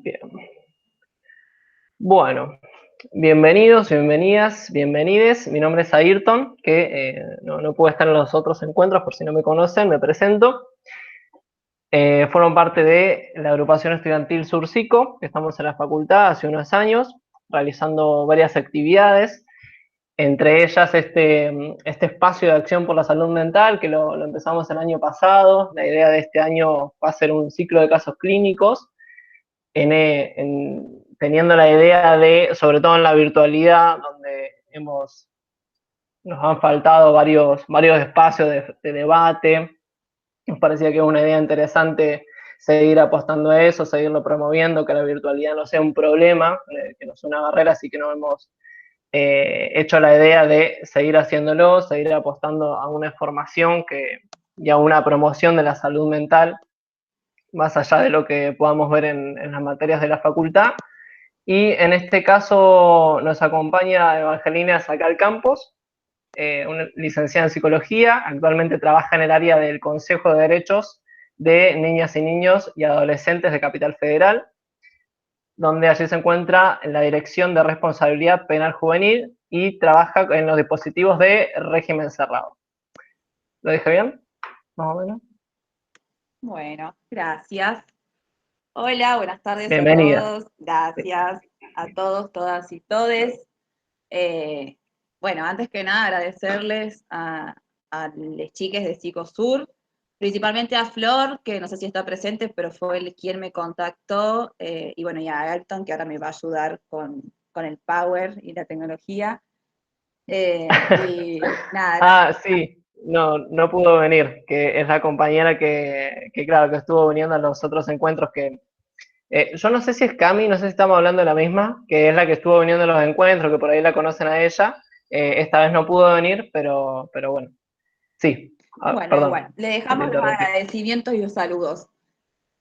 Bien. Bueno, bienvenidos, bienvenidas, bienvenides. Mi nombre es Ayrton, que no pude estar en los otros encuentros, por si no me conocen, me presento. Formo parte de la agrupación estudiantil Surcico, que estamos en la facultad hace unos años, realizando varias actividades, entre ellas este espacio de acción por la salud mental, que lo empezamos el año pasado. La idea de este año va a ser un ciclo de casos clínicos, teniendo la idea de, sobre todo en la virtualidad, donde nos han faltado varios espacios de debate. Nos parecía que es una idea interesante seguir apostando a eso, seguirlo promoviendo, que la virtualidad no sea un problema, que no sea una barrera, así que nos hemos hecho la idea de seguir haciéndolo, seguir apostando a una formación y a una promoción de la salud mental, más allá de lo que podamos ver en las materias de la facultad. Y en este caso nos acompaña Evangelina Sacal Campos, una licenciada en psicología. Actualmente trabaja en el área del Consejo de Derechos de Niñas y Niños y Adolescentes de Capital Federal, donde allí se encuentra en la Dirección de Responsabilidad Penal Juvenil y trabaja en los dispositivos de régimen cerrado. ¿Lo dije bien? Más o menos. Bueno, gracias. Hola, buenas tardes a Bienvenida. todos. Gracias a todos, todas y todes. Bueno, antes que nada agradecerles a las chiques de Psicosur, principalmente a Flor, que no sé si está presente, pero fue quien me contactó, y bueno, y a Ayrton, que ahora me va a ayudar con el power y la tecnología. Y nada, Sí, no pudo venir, que es la compañera claro, que estuvo viniendo a los otros encuentros yo no sé si es Cami, no sé si estamos hablando de la misma, que es la que estuvo viniendo a los encuentros, que por ahí la conocen a ella. Esta vez no pudo venir, pero bueno, sí. bueno, Perdón, igual, le que te dejamos los interrumpí. agradecimientos y los saludos.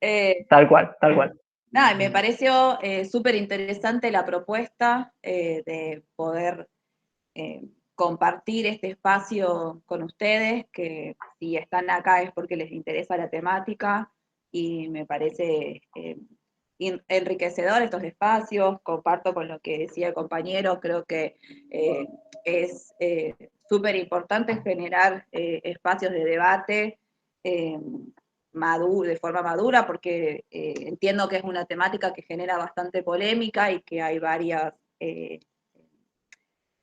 Eh, Tal cual, tal cual. Nada, me pareció súper interesante la propuesta de poder compartir este espacio con ustedes, que si están acá es porque les interesa la temática y me parece enriquecedor estos espacios. Comparto con lo que decía el compañero, creo que es súper importante generar espacios de debate de forma madura, porque entiendo que es una temática que genera bastante polémica y que hay varias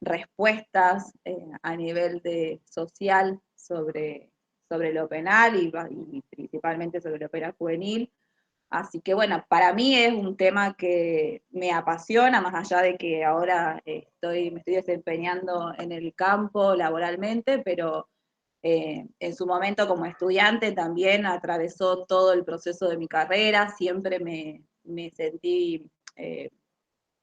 respuestas a nivel social sobre lo penal y principalmente sobre lo penal juvenil. Así que bueno, para mí es un tema que me apasiona, más allá de que ahora me estoy desempeñando en el campo laboralmente, pero en su momento como estudiante también atravesó todo el proceso de mi carrera. Siempre me sentí,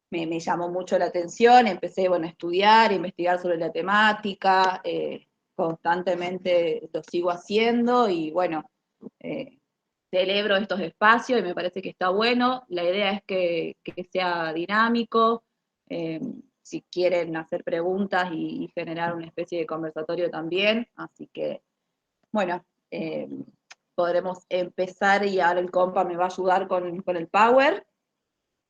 me llamó mucho la atención. Empecé, bueno, a estudiar, a investigar sobre la temática, constantemente lo sigo haciendo y bueno, celebro estos espacios y me parece que está bueno. La idea es que sea dinámico, si quieren hacer preguntas y generar una especie de conversatorio también. Así que, bueno, podremos empezar y ahora el compa me va a ayudar con el Power.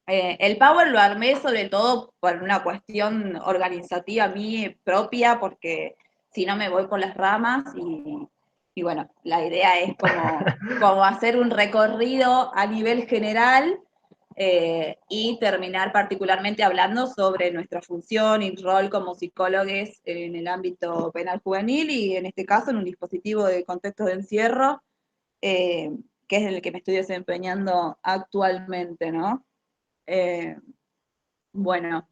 El Power lo armé sobre todo por una cuestión organizativa a mí propia, porque si no me voy por las ramas y bueno, la idea es como hacer un recorrido a nivel general y terminar particularmente hablando sobre nuestra función y rol como psicólogos en el ámbito penal juvenil y en este caso en un dispositivo de contexto de encierro, que es el que me estoy desempeñando actualmente, ¿no? Eh, bueno,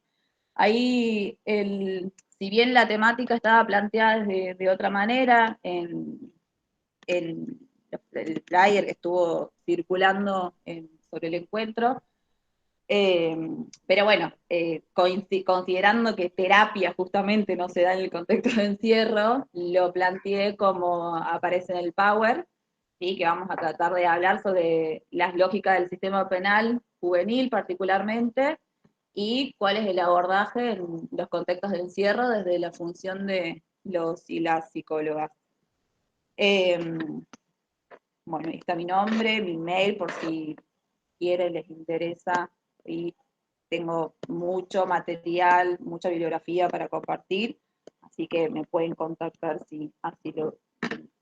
ahí, si bien la temática estaba planteada de otra manera en el flyer que estuvo circulando sobre el encuentro, pero bueno, considerando que terapia justamente no se da en el contexto de encierro, lo planteé como aparece en el Power, ¿sí? Que vamos a tratar de hablar sobre las lógicas del sistema penal juvenil particularmente, y cuál es el abordaje en los contextos de encierro desde la función de los y las psicólogas. Bueno, ahí está mi nombre, mi mail, por si quiere, les interesa, y tengo mucho material, mucha bibliografía para compartir, así que me pueden contactar si así lo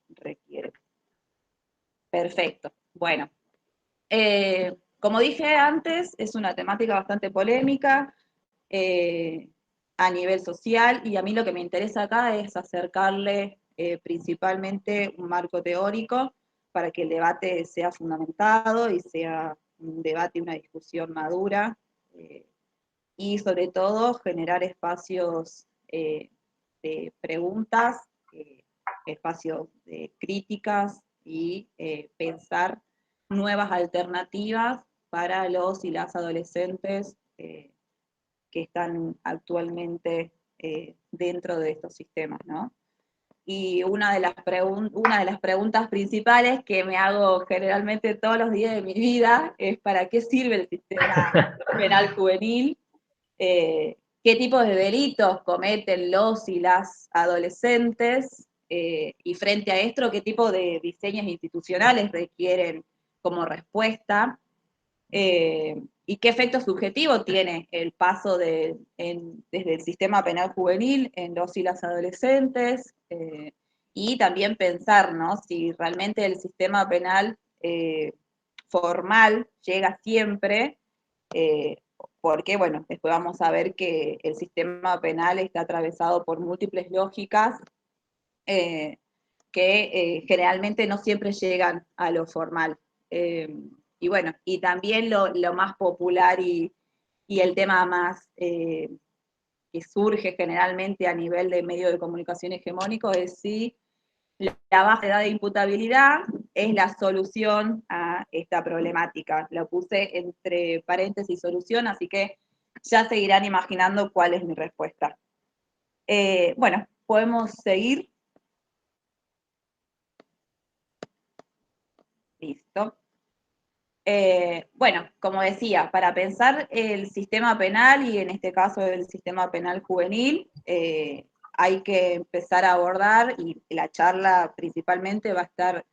requieren. Perfecto. Bueno, como dije antes, es una temática bastante polémica a nivel social, y a mí lo que me interesa acá es acercarle principalmente un marco teórico para que el debate sea fundamentado y sea un debate, una discusión madura, y sobre todo generar espacios de preguntas, espacios de críticas y pensar nuevas alternativas para los y las adolescentes que están actualmente dentro de estos sistemas, ¿no? Y una de las preguntas principales que me hago generalmente todos los días de mi vida es ¿para qué sirve el sistema penal juvenil? ¿Qué tipos de delitos cometen los y las adolescentes? Y frente a esto, ¿qué tipo de diseños institucionales requieren como respuesta? ¿Y qué efecto subjetivo tiene el paso desde el sistema penal juvenil en los y las adolescentes? Y también pensar, ¿no?, si realmente el sistema penal formal llega siempre, porque, bueno, después vamos a ver que el sistema penal está atravesado por múltiples lógicas eh, que generalmente no siempre llegan a lo formal. Y bueno, y también lo más popular y el tema más que surge generalmente a nivel de medio de comunicación hegemónico es si la baja edad de imputabilidad es la solución a esta problemática. Lo puse entre paréntesis solución, así que ya seguirán imaginando cuál es mi respuesta. Bueno, podemos seguir. Listo. Bueno, como decía, para pensar el sistema penal y en este caso el sistema penal juvenil, hay que empezar a abordar, y la charla principalmente va a estar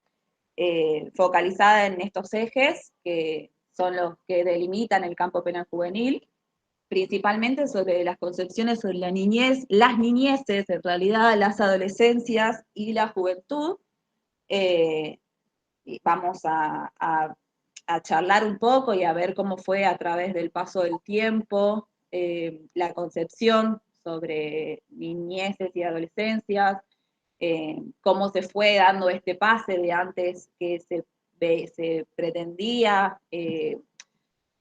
focalizada en estos ejes, que son los que delimitan el campo penal juvenil, principalmente sobre las concepciones sobre la niñez, las niñeces, en realidad las adolescencias y la juventud. Y vamos a charlar un poco y a ver cómo fue a través del paso del tiempo la concepción sobre niñeces y adolescencias, cómo se fue dando este pase de antes que se pretendía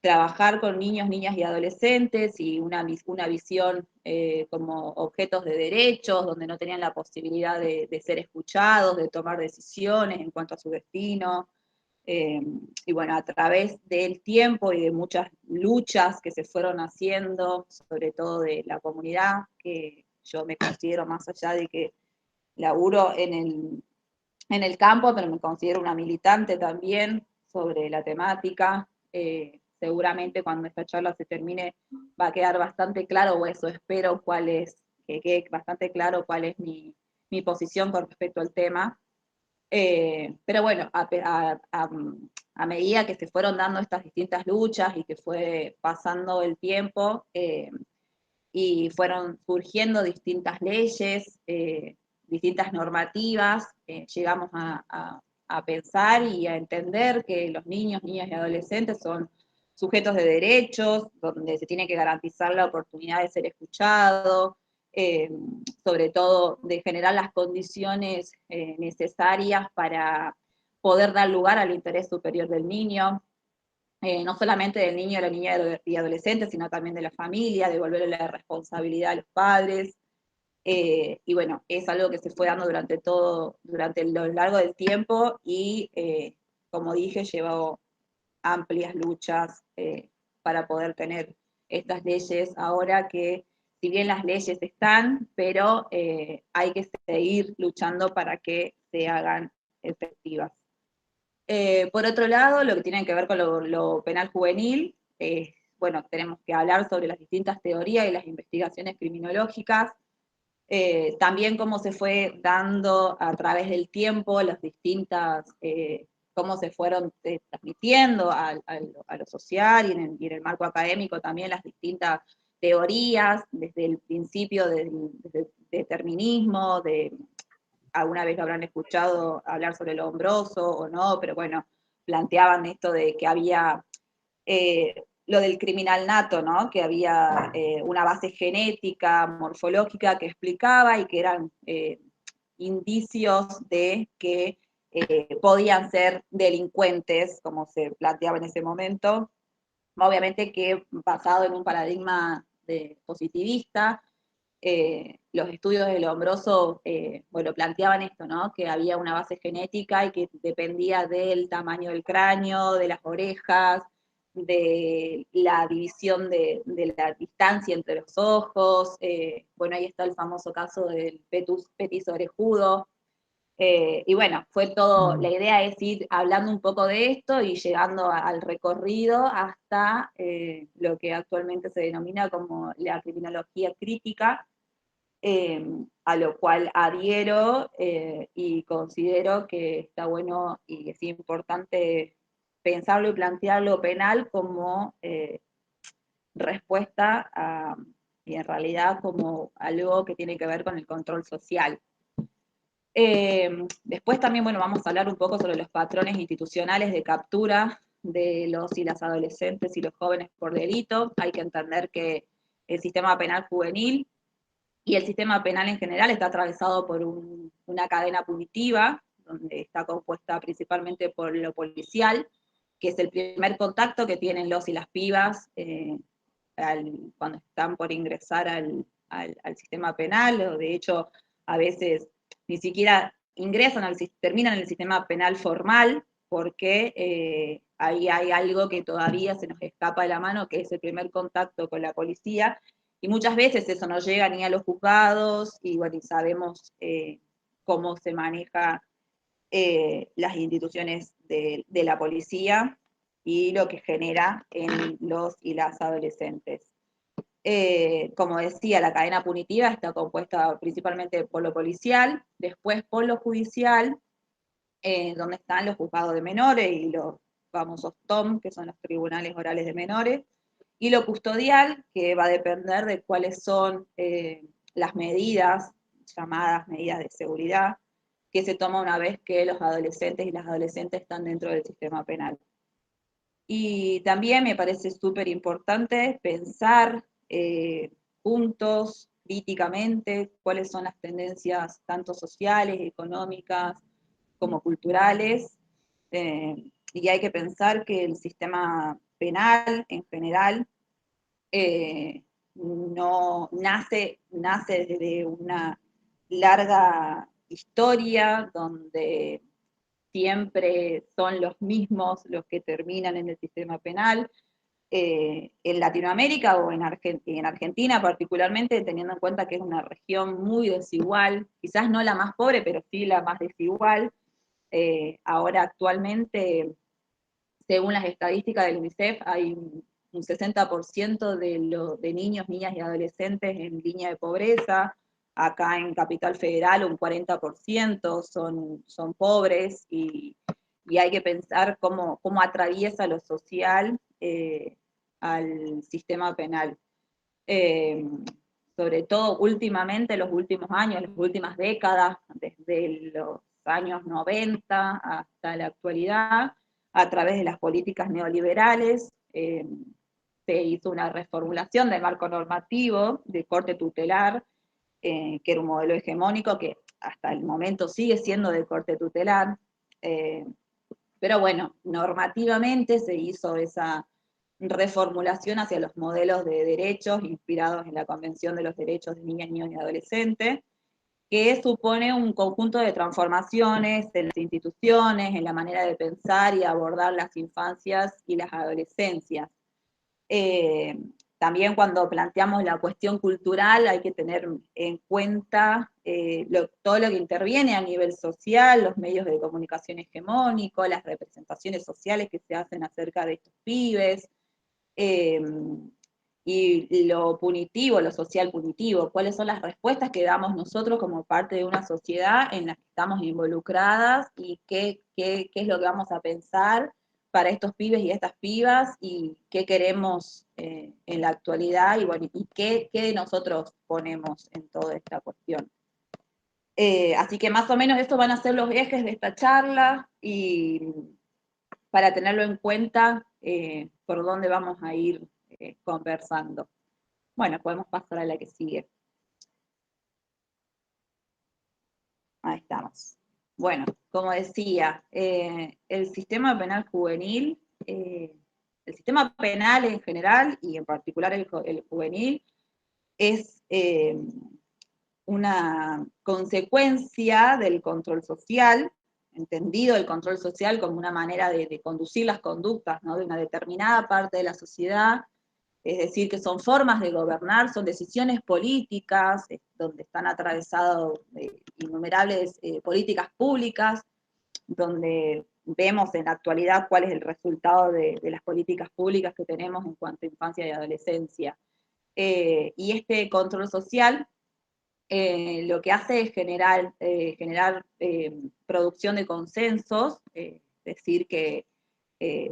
trabajar con niños, niñas y adolescentes y una visión como objetos de derechos, donde no tenían la posibilidad de ser escuchados, de tomar decisiones en cuanto a su destino. Y bueno, a través del tiempo y de muchas luchas que se fueron haciendo, sobre todo de la comunidad, que yo me considero, más allá de que laburo en el campo, pero me considero una militante también sobre la temática. Seguramente cuando esta charla se termine va a quedar bastante claro, o eso espero, que quede bastante claro cuál es mi posición con respecto al tema. Pero bueno, a medida que se fueron dando estas distintas luchas y que fue pasando el tiempo, y fueron surgiendo distintas leyes, distintas normativas, llegamos a pensar y a entender que los niños, niñas y adolescentes son sujetos de derechos, donde se tiene que garantizar la oportunidad de ser escuchado, eh, sobre todo de generar las condiciones necesarias para poder dar lugar al interés superior del niño, no solamente del niño, la niña y adolescente, sino también de la familia, devolverle la responsabilidad a los padres. Y bueno, es algo que se fue dando durante lo largo del tiempo y, como dije, llevó amplias luchas para poder tener estas leyes ahora que, si bien las leyes están, pero hay que seguir luchando para que se hagan efectivas. Por otro lado, lo que tiene que ver con lo penal juvenil, bueno, tenemos que hablar sobre las distintas teorías y las investigaciones criminológicas, también cómo se fue dando a través del tiempo las distintas cómo se fueron transmitiendo a lo social y en el marco académico también las distintas teorías, desde el principio del determinismo, alguna vez lo habrán escuchado hablar sobre lo hombroso o no, pero bueno, planteaban esto de que había lo del criminal nato, ¿no? Que había una base genética, morfológica que explicaba y que eran indicios de que podían ser delincuentes, como se planteaba en ese momento, obviamente que basado en un paradigma positivista. Los estudios del Lombroso, bueno, planteaban esto, ¿no? Que había una base genética y que dependía del tamaño del cráneo, de las orejas, de la división de la distancia entre los ojos. Bueno, ahí está el famoso caso del petis orejudo. Y bueno, fue todo, la idea es ir hablando un poco de esto y llegando al recorrido hasta lo que actualmente se denomina como la criminología crítica, a lo cual adhiero y considero que está bueno y es importante pensarlo y plantearlo penal como respuesta y en realidad como algo que tiene que ver con el control social. Después también, bueno, vamos a hablar un poco sobre los patrones institucionales de captura de los y las adolescentes y los jóvenes por delito. Hay que entender que el sistema penal juvenil y el sistema penal en general está atravesado por una cadena punitiva, donde está compuesta principalmente por lo policial, que es el primer contacto que tienen los y las pibas cuando están por ingresar al sistema penal, o de hecho a veces ni siquiera ingresan terminan en el sistema penal formal, porque ahí hay algo que todavía se nos escapa de la mano, que es el primer contacto con la policía, y muchas veces eso no llega ni a los juzgados, y bueno, y sabemos cómo se maneja las instituciones de la policía y lo que genera en los y las adolescentes. Como decía, la cadena punitiva está compuesta principalmente por lo policial, después por lo judicial, donde están los juzgados de menores y los famosos TOM, que son los tribunales orales de menores, y lo custodial, que va a depender de cuáles son las medidas, llamadas medidas de seguridad, que se toma una vez que los adolescentes y las adolescentes están dentro del sistema penal. Y también me parece súper importante pensar juntos, críticamente, cuáles son las tendencias tanto sociales, económicas, como culturales, y hay que pensar que el sistema penal en general no nace desde una larga historia donde siempre son los mismos los que terminan en el sistema penal. En Latinoamérica o en Argentina particularmente, teniendo en cuenta que es una región muy desigual, quizás no la más pobre, pero sí la más desigual. Ahora actualmente, según las estadísticas del UNICEF, hay un 60% de niños, niñas y adolescentes en línea de pobreza. Acá en Capital Federal un 40% son pobres, y hay que pensar cómo atraviesa lo social al sistema penal. Eh, Sobre todo últimamente, los últimos años, las últimas décadas, desde los años 90 hasta la actualidad, a través de las políticas neoliberales, se hizo una reformulación del marco normativo de corte tutelar, que era un modelo hegemónico que hasta el momento sigue siendo de corte tutelar, pero bueno, normativamente se hizo esa reformulación hacia los modelos de derechos inspirados en la Convención de los Derechos de Niñas, Niños y Adolescentes, que supone un conjunto de transformaciones en las instituciones, en la manera de pensar y abordar las infancias y las adolescencias. Eh, También cuando planteamos la cuestión cultural hay que tener en cuenta todo lo que interviene a nivel social, los medios de comunicación hegemónicos, las representaciones sociales que se hacen acerca de estos pibes, y lo punitivo, lo social punitivo, cuáles son las respuestas que damos nosotros como parte de una sociedad en la que estamos involucradas y qué es lo que vamos a pensar para estos pibes y estas pibas y qué queremos en la actualidad y, bueno, y qué de nosotros ponemos en toda esta cuestión. Así que más o menos estos van a ser los ejes de esta charla y para tenerlo en cuenta por dónde vamos a ir conversando. Bueno, podemos pasar a la que sigue. Ahí estamos. Bueno, como decía, el sistema penal juvenil, el sistema penal en general y en particular el juvenil, es una consecuencia del control social, entendido el control social como una manera de conducir las conductas, ¿no?, de una determinada parte de la sociedad. Es decir, que son formas de gobernar, son decisiones políticas, donde están atravesadas innumerables políticas públicas, donde vemos en la actualidad cuál es el resultado de las políticas públicas que tenemos en cuanto a infancia y adolescencia. Y este control social lo que hace es generar producción de consensos, es decir, que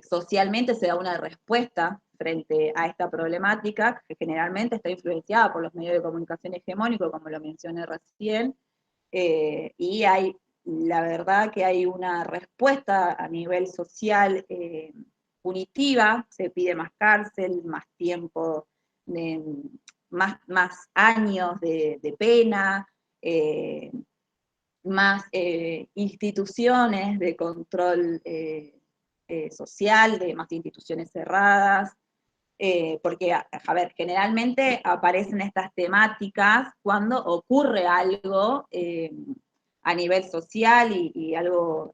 socialmente se da una respuesta frente a esta problemática, que generalmente está influenciada por los medios de comunicación hegemónicos, como lo mencioné recién, y la verdad que hay una respuesta a nivel social punitiva, se pide más cárcel, más tiempo, más años de pena, más instituciones de control social, de más instituciones cerradas, porque, a ver, generalmente aparecen estas temáticas cuando ocurre algo a nivel social y algo,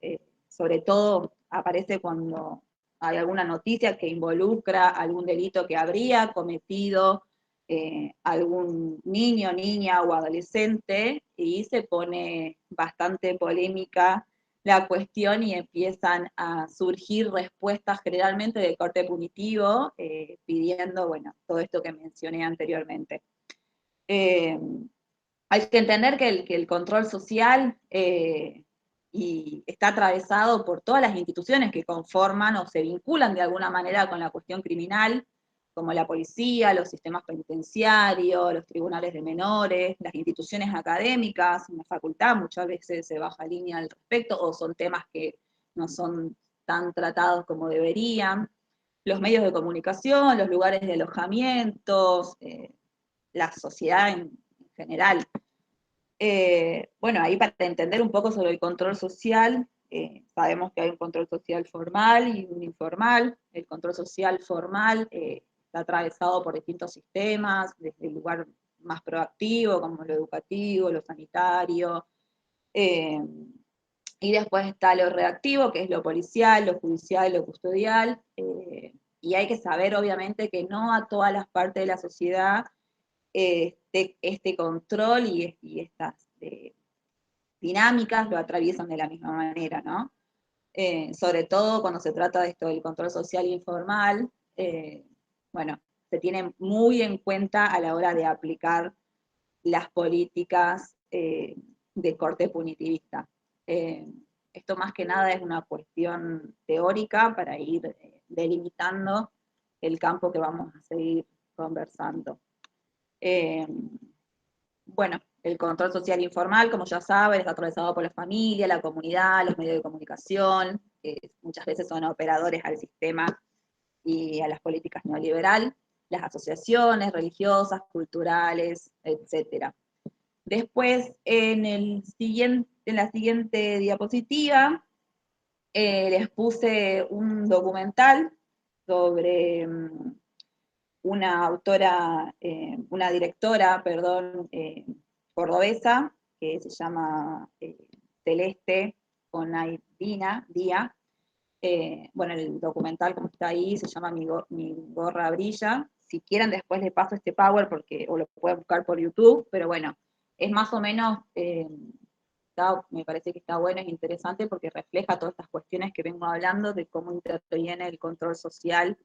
sobre todo, aparece cuando hay alguna noticia que involucra algún delito que habría cometido algún niño, niña o adolescente, y se pone bastante polémica la cuestión y empiezan a surgir respuestas generalmente de corte punitivo, pidiendo, bueno, todo esto que mencioné anteriormente. Hay que entender que el control social y está atravesado por todas las instituciones que conforman o se vinculan de alguna manera con la cuestión criminal, como la policía, los sistemas penitenciarios, los tribunales de menores, las instituciones académicas, en la facultad muchas veces se baja línea al respecto, o son temas que no son tan tratados como deberían, los medios de comunicación, los lugares de alojamientos, la sociedad en general. Bueno, ahí para entender un poco sobre el control social, sabemos que hay un control social formal y un informal. El control social formal está atravesado por distintos sistemas, desde el lugar más proactivo, como lo educativo, lo sanitario, y después está lo reactivo, que es lo policial, lo judicial, lo custodial, y hay que saber, obviamente, que no a todas las partes de la sociedad este control y estas dinámicas lo atraviesan de la misma manera, ¿no? Sobre todo cuando se trata de esto del control social informal, bueno, se tiene muy en cuenta a la hora de aplicar las políticas de corte punitivista. Esto más que nada es una cuestión teórica para ir delimitando el campo que vamos a seguir conversando. Bueno, el control social informal, como ya saben, está atravesado por la familia, la comunidad, los medios de comunicación, que muchas veces son operadores al sistema y a las políticas neoliberal, las asociaciones religiosas, culturales, etc. Después, en la siguiente diapositiva, les puse un documental sobre una autora, una directora, perdón, cordobesa, que se llama Celeste Conaidina Díaz. Bueno, el documental, como está ahí, se llama Mi gorra brilla. Si quieren, después les paso este power, o lo pueden buscar por YouTube, pero bueno, es más o menos, me parece que está bueno, es interesante, porque refleja todas estas cuestiones que vengo hablando, de cómo interviene el control social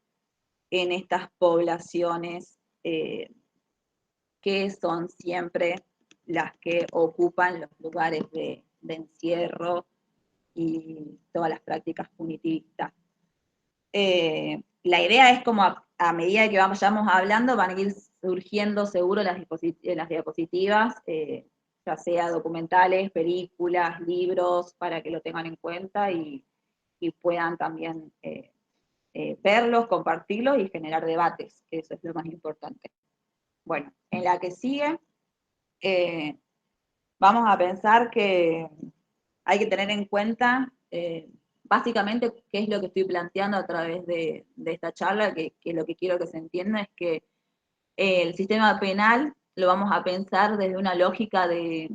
en estas poblaciones que son siempre las que ocupan los lugares de encierro y todas las prácticas punitivistas. La idea es como a medida que vayamos hablando van a ir surgiendo seguro las diapositivas, ya sea documentales, películas, libros, para que lo tengan en cuenta y puedan también verlos, compartirlos y generar debates, que eso es lo más importante. Bueno, en la que sigue, vamos a pensar que hay que tener en cuenta básicamente qué es lo que estoy planteando a través de esta charla, que lo que quiero que se entienda es que el sistema penal lo vamos a pensar desde una lógica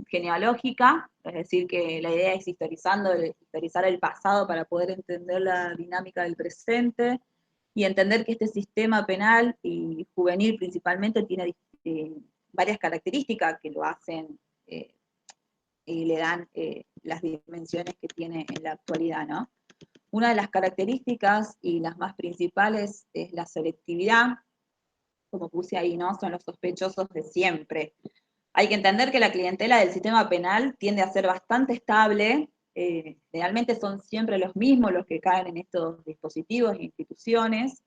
genealógica, es decir, que la idea es historizar el pasado para poder entender la dinámica del presente y entender que este sistema penal y juvenil principalmente tiene varias características que lo hacen y le dan las dimensiones que tiene en la actualidad, ¿no? Una de las características y las más principales es la selectividad, como puse ahí, ¿no? Son los sospechosos de siempre. Hay que entender que la clientela del sistema penal tiende a ser bastante estable, realmente son siempre los mismos los que caen en estos dispositivos e instituciones.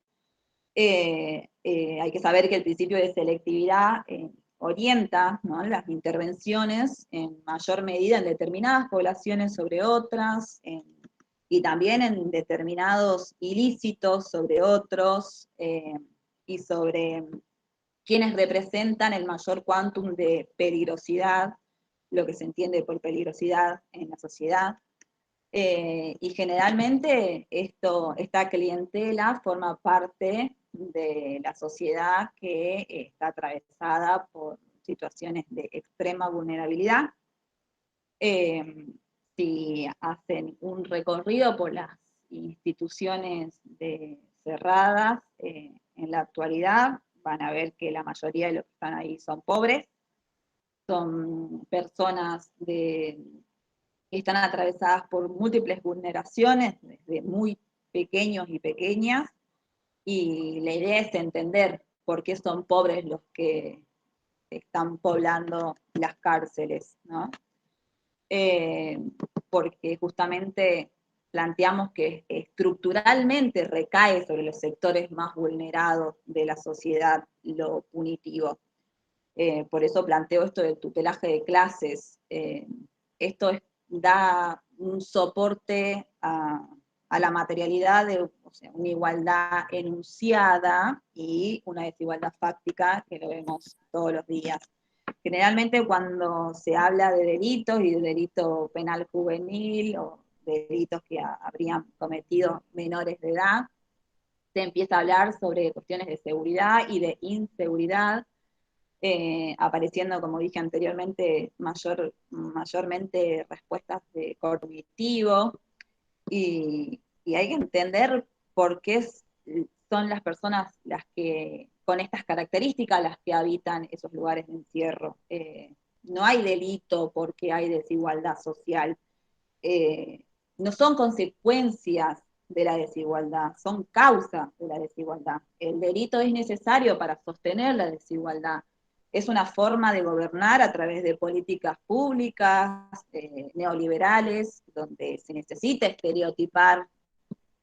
Hay que saber que el principio de selectividad orienta, ¿no?, las intervenciones en mayor medida en determinadas poblaciones sobre otras, y también en determinados ilícitos sobre otros, y sobre quienes representan el mayor quantum de peligrosidad, lo que se entiende por peligrosidad en la sociedad. Y generalmente esta clientela forma parte de la sociedad que está atravesada por situaciones de extrema vulnerabilidad. Si hacen un recorrido por las instituciones cerradas en la actualidad, van a ver que la mayoría de los que están ahí son pobres, son personas que están atravesadas por múltiples vulneraciones, desde muy pequeños y pequeñas, y la idea es entender por qué son pobres los que están poblando las cárceles, ¿no? Porque justamente planteamos que estructuralmente recae sobre los sectores más vulnerados de la sociedad lo punitivo. Por eso planteo esto del tutelaje de clases. Esto da un soporte a la materialidad de, o sea, una igualdad enunciada y una desigualdad fáctica que lo vemos todos los días. Generalmente cuando se habla de delitos y de delito penal juvenil o delitos que habrían cometido menores de edad, se empieza a hablar sobre cuestiones de seguridad y de inseguridad, apareciendo, como dije anteriormente, mayormente respuestas de cognitivo, y hay que entender por qué son las personas las que, con estas características, las que habitan esos lugares de encierro. No hay delito porque hay desigualdad social. No son consecuencias de la desigualdad, son causa de la desigualdad. El delito es necesario para sostener la desigualdad. Es una forma de gobernar a través de políticas públicas, neoliberales, donde se necesita estereotipar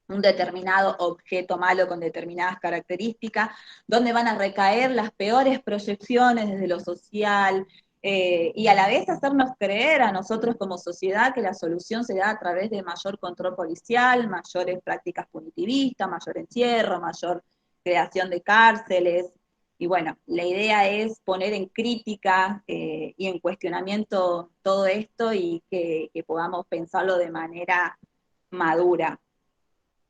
un determinado objeto malo con determinadas características, donde van a recaer las peores proyecciones desde lo social, y a la vez hacernos creer a nosotros como sociedad que la solución se da a través de mayor control policial, mayores prácticas punitivistas, mayor encierro, mayor creación de cárceles. Y bueno, la idea es poner en crítica y en cuestionamiento todo esto y que podamos pensarlo de manera madura.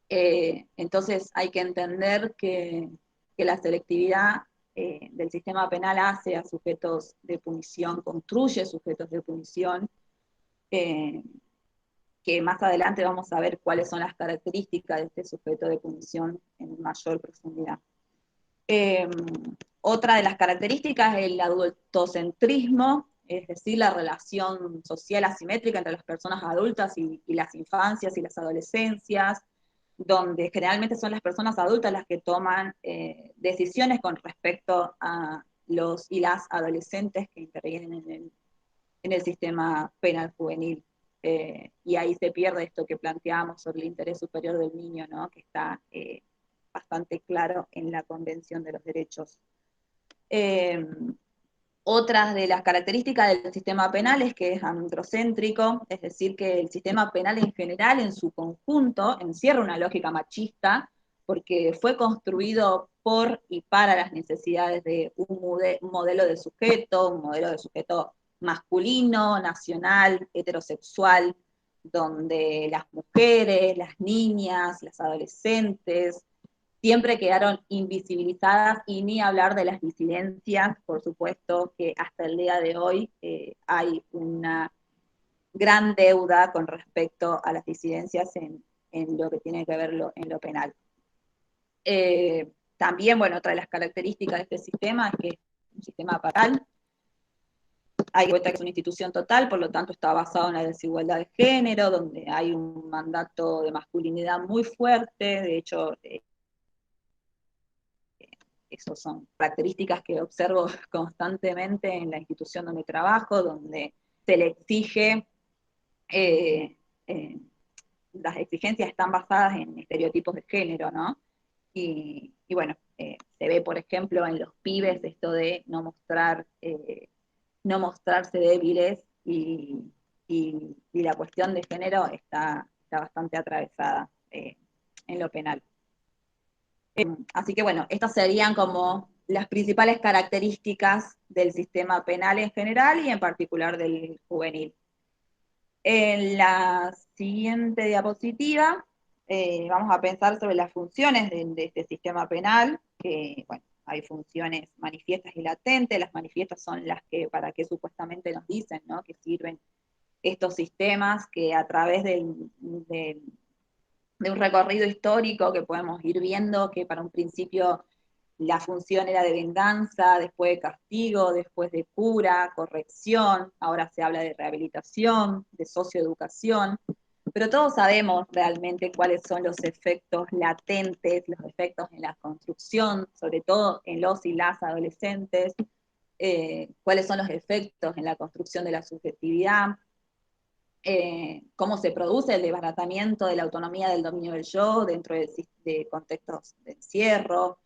Entonces hay que entender que la selectividad del sistema penal hace a sujetos de punición, construye sujetos de punición, eh, que más adelante vamos a ver cuáles son las características de este sujeto de punición en mayor profundidad. Otra de las características es el adultocentrismo, es decir, la relación social asimétrica entre las personas adultas y las infancias y las adolescencias. donde generalmente son las personas adultas las que toman decisiones con respecto a los y las adolescentes que intervienen en el sistema penal juvenil. Y ahí se pierde esto que planteábamos sobre el interés superior del niño, ¿no? Que está bastante claro en la Convención de los Derechos. Otras de las características del sistema penal es que es androcéntrico, es decir, que el sistema penal en general, en su conjunto, encierra una lógica machista, porque fue construido por y para las necesidades de un modelo un modelo de sujeto masculino, nacional, heterosexual, donde las mujeres, las niñas, las adolescentes, siempre quedaron invisibilizadas y ni hablar de las disidencias, por supuesto que hasta el día de hoy hay una gran deuda con respecto a las disidencias en lo que tiene que ver en lo penal. También, bueno, otra de las características de este sistema es que es un sistema paral, hay cuenta que es una institución total, por lo tanto está basado en la desigualdad de género, donde hay un mandato de masculinidad muy fuerte, de hecho, esas son características que observo constantemente en la institución donde trabajo, donde se le exige, eh, eh, las exigencias están basadas en estereotipos de género, ¿no? Y bueno, se ve, por ejemplo, en los pibes esto de no mostrarse débiles y la cuestión de género está bastante atravesada en lo penal. Así que bueno, estas serían como las principales características del sistema penal en general y en particular del juvenil. En la siguiente diapositiva vamos a pensar sobre las funciones de este sistema penal, que bueno, hay funciones manifiestas y latentes. Las manifiestas son las que, para qué supuestamente nos dicen, ¿no? Que sirven estos sistemas que a través de un recorrido histórico que podemos ir viendo que para un principio la función era de venganza, después de castigo, después de cura, corrección, ahora se habla de rehabilitación, de socioeducación, pero todos sabemos realmente cuáles son los efectos latentes, los efectos en la construcción, sobre todo en los y las adolescentes, cuáles son los efectos en la construcción de la subjetividad, cómo se produce el desbaratamiento de la autonomía del dominio del yo dentro de contextos de encierro,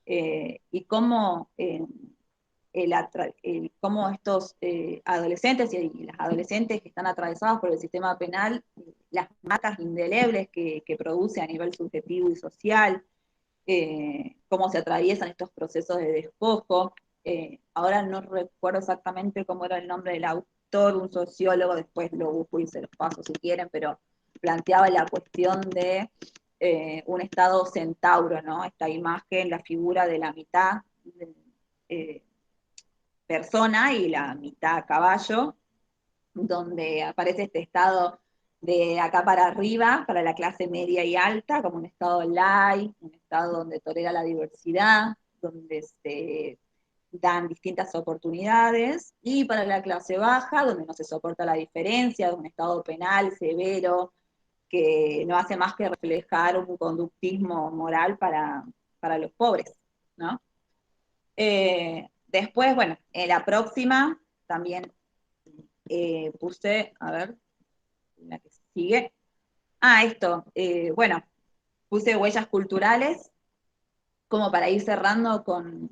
y cómo, cómo estos adolescentes y las adolescentes que están atravesados por el sistema penal, las marcas indelebles que produce a nivel subjetivo y social, cómo se atraviesan estos procesos de despojo. Ahora no recuerdo exactamente cómo era el nombre del autor, un sociólogo, después lo busco y se los paso si quieren, pero planteaba la cuestión de un estado centauro, ¿no? Esta imagen, la figura de la mitad eh, persona y la mitad caballo, donde aparece este estado de acá para arriba, para la clase media y alta, como un estado light, un estado donde tolera la diversidad, donde se dan distintas oportunidades, y para la clase baja, donde no se soporta la diferencia, de un estado penal severo, que no hace más que reflejar un conductismo moral para los pobres, ¿no? Después, bueno, en la próxima también puse, a ver, la que sigue. Esto, bueno, puse huellas culturales, como para ir cerrando con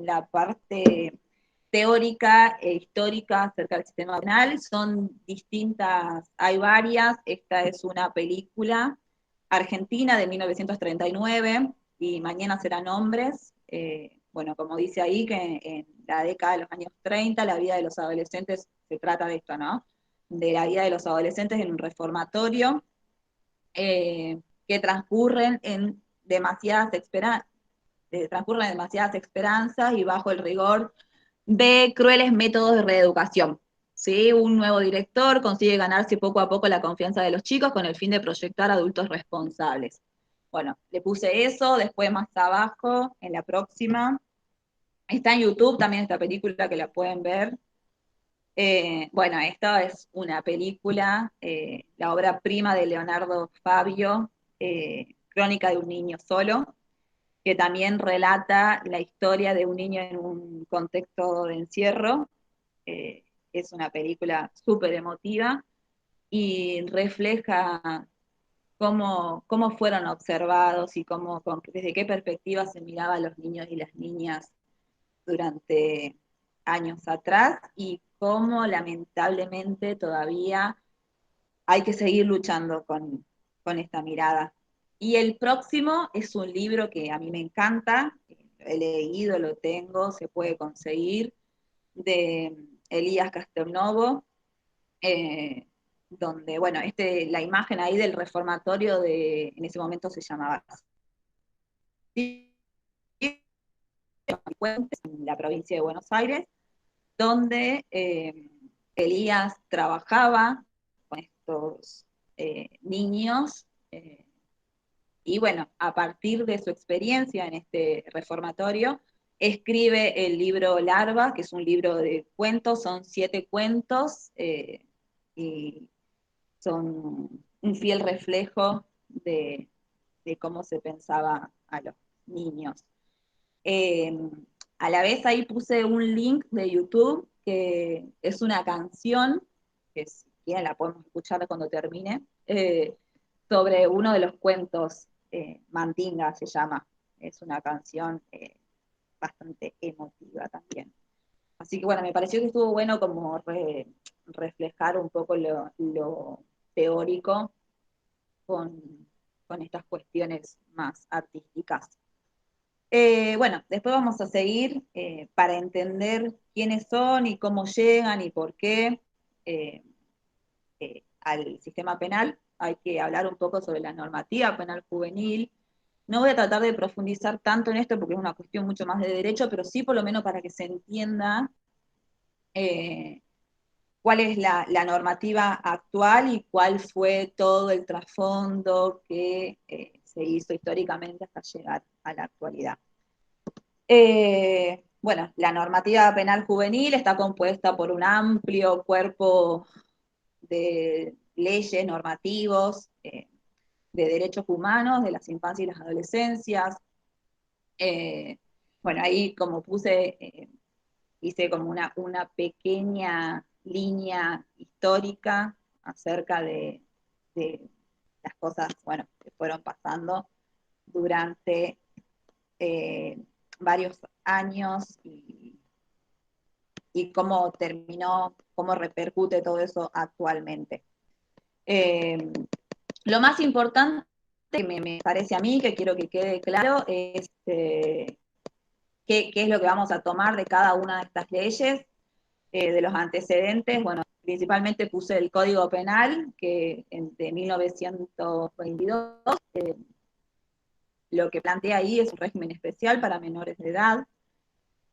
la parte teórica e histórica acerca del sistema penal. Son distintas, hay varias. Esta es una película argentina de 1939, y Mañana serán hombres. Bueno, como dice ahí, que en la década de los años 30 la vida de los adolescentes se trata de esto, ¿no? De la vida de los adolescentes en un reformatorio, que transcurren demasiadas esperanzas y bajo el rigor de crueles métodos de reeducación. ¿Sí? Un nuevo director consigue ganarse poco a poco la confianza de los chicos con el fin de proyectar adultos responsables. Bueno, le puse eso, después más abajo, en la próxima. Está en YouTube también esta película, que la pueden ver. Bueno, esta es una película, la obra prima de Leonardo Fabio, Crónica de un niño solo, que también relata la historia de un niño en un contexto de encierro. Es una película súper emotiva y refleja cómo fueron observados y desde qué perspectiva se miraba a los niños y las niñas durante años atrás y cómo lamentablemente todavía hay que seguir luchando con esta mirada. Y el próximo es un libro que a mí me encanta, he leído, lo tengo, se puede conseguir, de Elías Castelnuovo, eh, donde, bueno, la imagen ahí del reformatorio en ese momento se llamaba así, en la provincia de Buenos Aires, donde Elías trabajaba con estos niños, y bueno, a partir de su experiencia en este reformatorio, escribe el libro Larva, que es un libro de cuentos, son 7 cuentos, y son un fiel reflejo de cómo se pensaba a los niños. Eh, a la vez ahí puse un link de YouTube, que es una canción, que si quieren la podemos escuchar cuando termine, sobre uno de los cuentos, Mandinga se llama. Es una canción bastante emotiva también. Así que bueno, me pareció que estuvo bueno como reflejar un poco lo teórico con, con estas cuestiones más artísticas. Bueno, después vamos a seguir para entender quiénes son y cómo llegan y por qué al sistema penal. Hay que hablar un poco sobre la normativa penal juvenil. No voy a tratar de profundizar tanto en esto porque es una cuestión mucho más de derecho, pero sí por lo menos para que se entienda eh, cuál es la normativa actual y cuál fue todo el trasfondo que se hizo históricamente hasta llegar a la actualidad. Bueno, la normativa penal juvenil está compuesta por un amplio cuerpo de leyes, normativos, de derechos humanos, de las infancias y las adolescencias. Eh, bueno, ahí como puse, hice como una pequeña línea histórica acerca de las cosas, bueno, que fueron pasando durante varios años y cómo terminó, cómo repercute todo eso actualmente. Lo más importante que me parece a mí, que quiero que quede claro, es qué es lo que vamos a tomar de cada una de estas leyes, de los antecedentes. Bueno, principalmente puse el Código Penal, que de 1922, lo que plantea ahí es un régimen especial para menores de edad.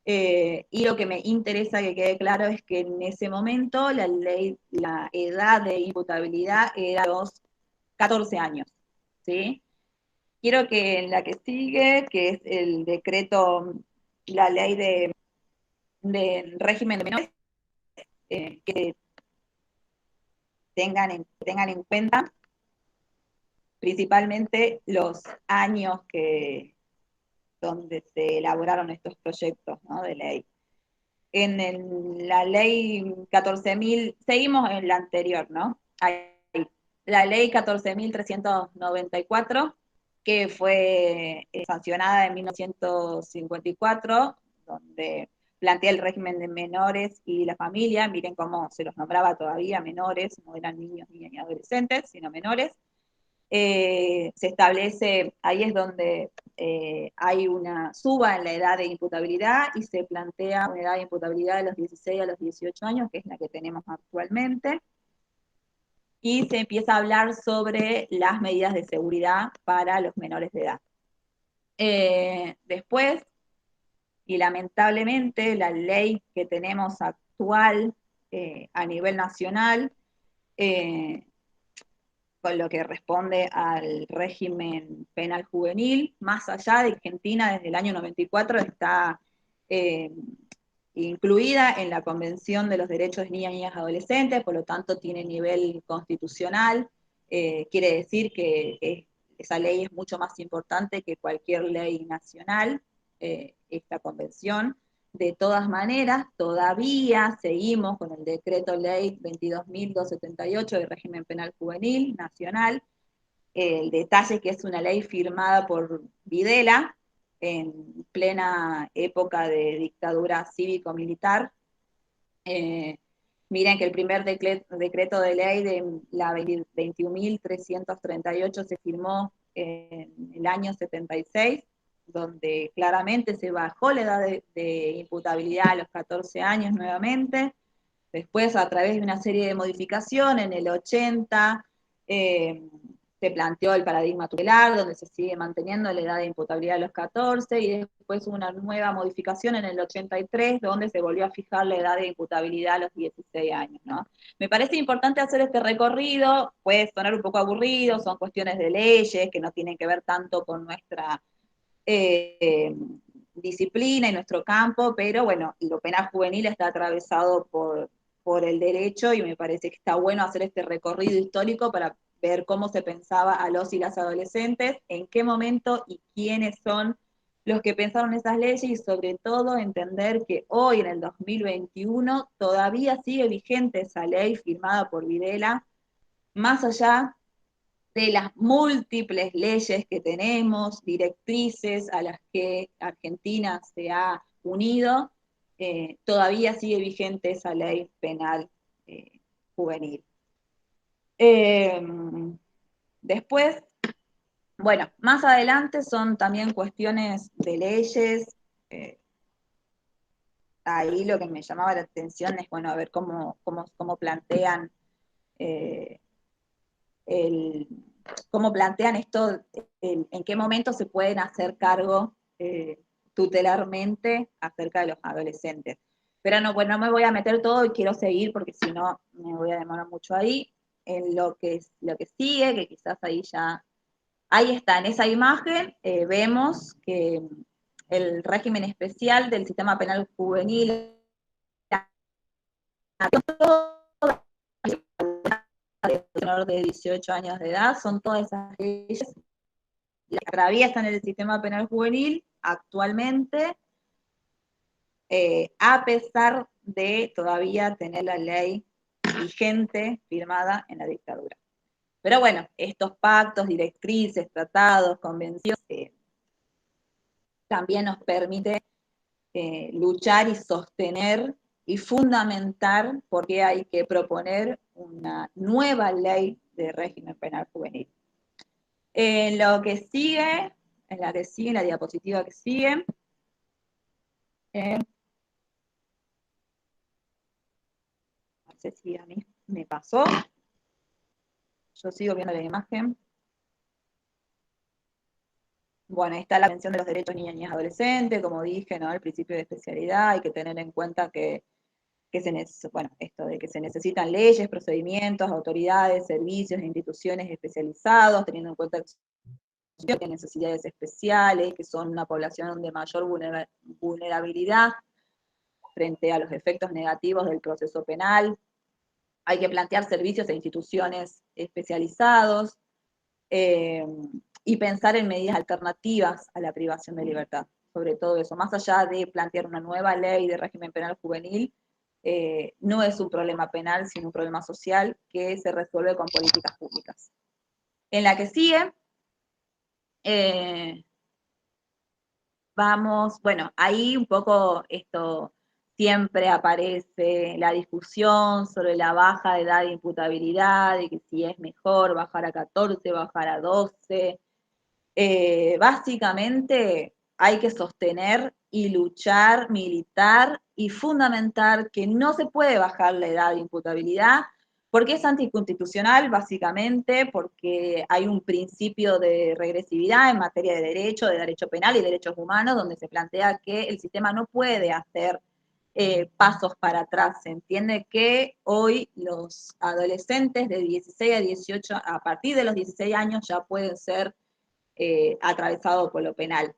Y lo que me interesa que quede claro es que en ese momento la edad de imputabilidad era los 14 años, ¿sí? Quiero que en la que sigue, que es el decreto, la ley de régimen de menores, que tengan en cuenta principalmente los años donde se elaboraron estos proyectos, ¿no?, de ley. La ley 14.000, seguimos en la anterior, ¿no? Ahí, la ley 14.394, que fue sancionada en 1954, donde plantea el régimen de menores y la familia. Miren cómo se los nombraba todavía menores, no eran niños, niñas ni adolescentes, sino menores. Se establece, ahí es donde hay una suba en la edad de imputabilidad y se plantea una edad de imputabilidad de los 16 a los 18 años, que es la que tenemos actualmente, y se empieza a hablar sobre las medidas de seguridad para los menores de edad. Después, y lamentablemente, la ley que tenemos actual a nivel nacional, con lo que responde al régimen penal juvenil, más allá de que Argentina desde el año 94 está incluida en la Convención de los Derechos de Niñas, Niñas y Adolescentes, por lo tanto tiene nivel constitucional, quiere decir que esa ley es mucho más importante que cualquier ley nacional, esta convención. De todas maneras, todavía seguimos con el decreto ley 22.278 del régimen penal juvenil nacional. El detalle es que es una ley firmada por Videla en plena época de dictadura cívico-militar. Miren que el primer decreto de ley de la 21.338 se firmó en el año 76, donde claramente se bajó la edad de imputabilidad a los 14 años nuevamente. Después, a través de una serie de modificaciones, en el 80 se planteó el paradigma tutelar, donde se sigue manteniendo la edad de imputabilidad a los 14, y después una nueva modificación en el 83, donde se volvió a fijar la edad de imputabilidad a los 16 años, ¿no? Me parece importante hacer este recorrido, puede sonar un poco aburrido, son cuestiones de leyes que no tienen que ver tanto con nuestra disciplina y nuestro campo, pero bueno, lo penal juvenil está atravesado por el derecho, y me parece que está bueno hacer este recorrido histórico para ver cómo se pensaba a los y las adolescentes, en qué momento y quiénes son los que pensaron esas leyes, y sobre todo entender que hoy, en el 2021, todavía sigue vigente esa ley firmada por Videla, más allá de las múltiples leyes que tenemos, directrices a las que Argentina se ha unido, todavía sigue vigente esa ley penal juvenil. Después, bueno, más adelante son también cuestiones de leyes. Ahí lo que me llamaba la atención es, bueno, a ver cómo plantean cómo plantean esto, en qué momento se pueden hacer cargo tutelarmente acerca de los adolescentes. Pero no, bueno, no me voy a meter todo y quiero seguir porque si no me voy a demorar mucho ahí. En lo que sigue, que quizás ahí ya, ahí está, en esa imagen vemos que el régimen especial del sistema penal juvenil menor de 18 años de edad, son todas esas leyes que atraviesan el sistema penal juvenil actualmente, a pesar de todavía tener la ley vigente firmada en la dictadura. Pero bueno, estos pactos, directrices, tratados, convenciones, también nos permite luchar y sostener y fundamentar por qué hay que proponer una nueva ley de régimen penal juvenil. En lo que sigue, en la diapositiva que sigue, no sé si a mí me pasó, yo sigo viendo la imagen. Bueno, ahí está la mención de los derechos de niñas y adolescentes, como dije, ¿no? El principio de especialidad, hay que tener en cuenta que esto de que se necesitan leyes, procedimientos, autoridades, servicios e instituciones especializados, teniendo en cuenta que tienen necesidades especiales, que son una población de mayor vulnerabilidad frente a los efectos negativos del proceso penal. Hay que plantear servicios e instituciones especializados, y pensar en medidas alternativas a la privación de libertad, sobre todo eso, más allá de plantear una nueva ley de régimen penal juvenil. No es un problema penal, sino un problema social que se resuelve con políticas públicas. En la que sigue, vamos, bueno, ahí un poco esto siempre aparece la discusión sobre la baja edad de imputabilidad, de que si es mejor bajar a 14, bajar a 12. Básicamente hay que sostener y luchar, militar y fundamentar que no se puede bajar la edad de imputabilidad, porque es anticonstitucional, básicamente, porque hay un principio de regresividad en materia de derecho penal y derechos humanos, donde se plantea que el sistema no puede hacer pasos para atrás. Se entiende que hoy los adolescentes de 16 a 18, a partir de los 16 años ya pueden ser atravesados por lo penal.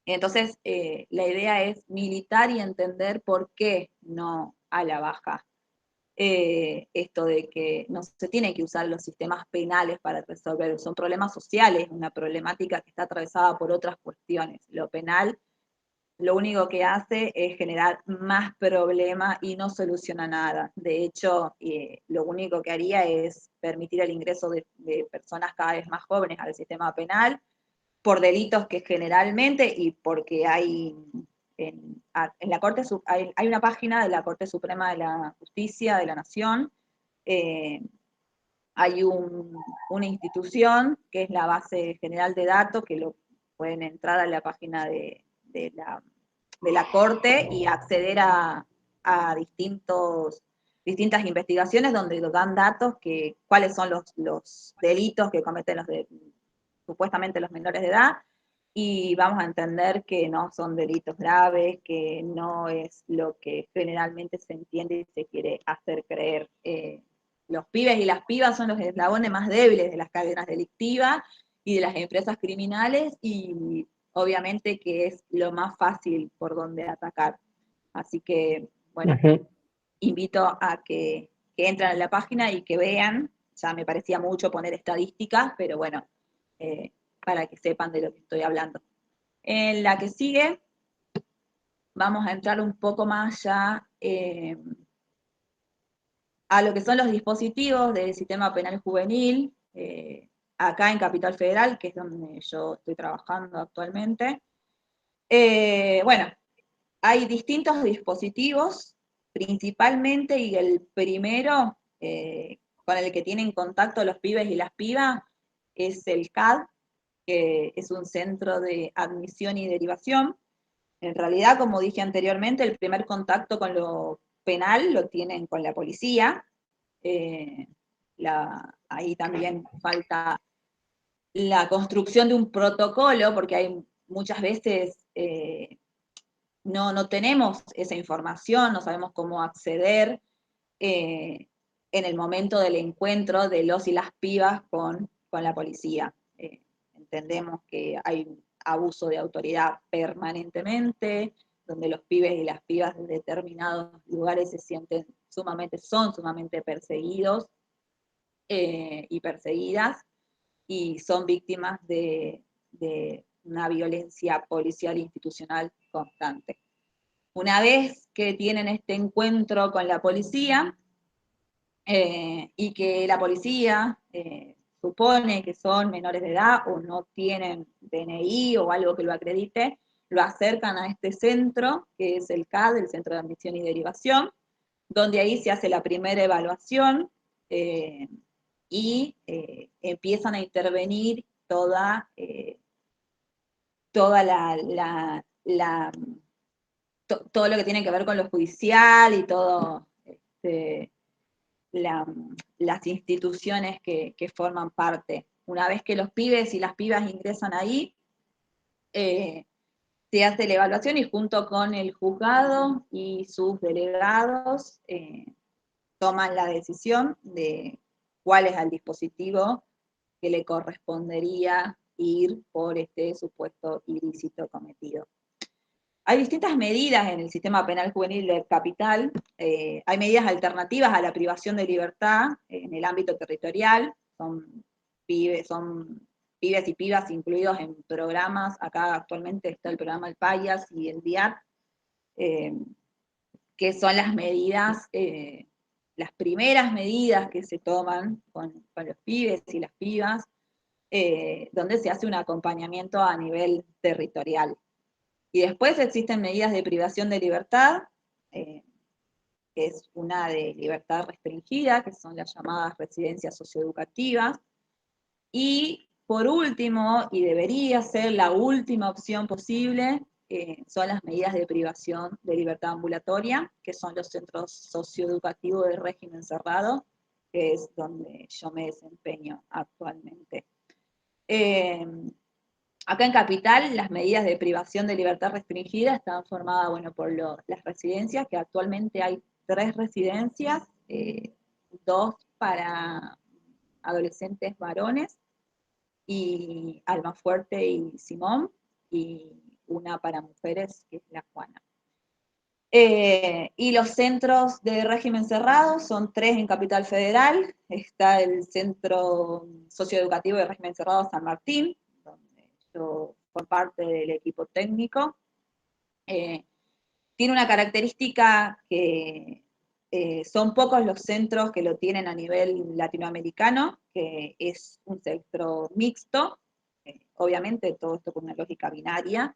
Entonces, la idea es militar y entender por qué no a la baja. esto de que no se tienen que usar los sistemas penales para resolver, son problemas sociales, una problemática que está atravesada por otras cuestiones. Lo penal lo único que hace es generar más problema y no soluciona nada. De hecho, lo único que haría es permitir el ingreso de personas cada vez más jóvenes al sistema penal por delitos que generalmente, y porque hay en la Corte, hay una página de la Corte Suprema de la Justicia de la Nación, eh, hay una institución que es la base general de datos, que lo pueden entrar a la página de la Corte y acceder a distintas investigaciones donde dan datos que cuáles son los delitos que cometen supuestamente los menores de edad, y vamos a entender que no son delitos graves, que no es lo que generalmente se entiende y se quiere hacer creer. Los pibes y las pibas son los eslabones más débiles de las cadenas delictivas y de las empresas criminales, y obviamente que es lo más fácil por donde atacar. Así que, bueno, invito a que entren a la página y que vean. Ya me parecía mucho poner estadísticas, pero bueno, para que sepan de lo que estoy hablando. En la que sigue, vamos a entrar un poco más ya a lo que son los dispositivos del sistema penal juvenil, acá en Capital Federal, que es donde yo estoy trabajando actualmente. Bueno, hay distintos dispositivos, principalmente, y el primero con el que tienen contacto los pibes y las pibas es el CAD, que es un centro de admisión y derivación. En realidad, como dije anteriormente, el primer contacto con lo penal lo tienen con la policía. Eh, ahí también falta la construcción de un protocolo, porque hay muchas veces no tenemos esa información, no sabemos cómo acceder en el momento del encuentro de los y las pibas con la policía. Entendemos que hay abuso de autoridad permanentemente, donde los pibes y las pibas de determinados lugares se sienten son sumamente perseguidos y perseguidas, y son víctimas de una violencia policial institucional constante. Una vez que tienen este encuentro con la policía, y que la policía supone que son menores de edad o no tienen DNI o algo que lo acredite, lo acercan a este centro, que es el CAD, el Centro de Admisión y Derivación, donde ahí se hace la primera evaluación y empiezan a intervenir toda todo lo que tiene que ver con lo judicial y todo las instituciones que forman parte. Una vez que los pibes y las pibas ingresan ahí, se hace la evaluación, y junto con el juzgado y sus delegados toman la decisión de cuál es el dispositivo que le correspondería ir por este supuesto ilícito cometido. Hay distintas medidas en el sistema penal juvenil del Capital. Hay medidas alternativas a la privación de libertad en el ámbito territorial. Son pibes y pibas incluidos en programas. Acá actualmente está el programa El Payas y el DIAT, que son las medidas, las primeras medidas que se toman con los pibes y las pibas, donde se hace un acompañamiento a nivel territorial. Y después existen medidas de privación de libertad, que es una de libertad restringida, que son las llamadas residencias socioeducativas. Y por último, y debería ser la última opción posible, son las medidas de privación de libertad ambulatoria, que son los centros socioeducativos de régimen cerrado, que es donde yo me desempeño actualmente. Acá en Capital, las medidas de privación de libertad restringida están formadas, bueno, por las residencias, que actualmente hay 3 residencias, 2 para adolescentes varones, y Almafuerte y Simón, y una para mujeres, que es la Juana. Y los centros de régimen cerrado son 3 en Capital Federal. Está el Centro Socioeducativo de Régimen Cerrado San Martín, donde yo por parte del equipo técnico. Tiene una característica que son pocos los centros que lo tienen a nivel latinoamericano, que es un centro mixto, obviamente todo esto con una lógica binaria,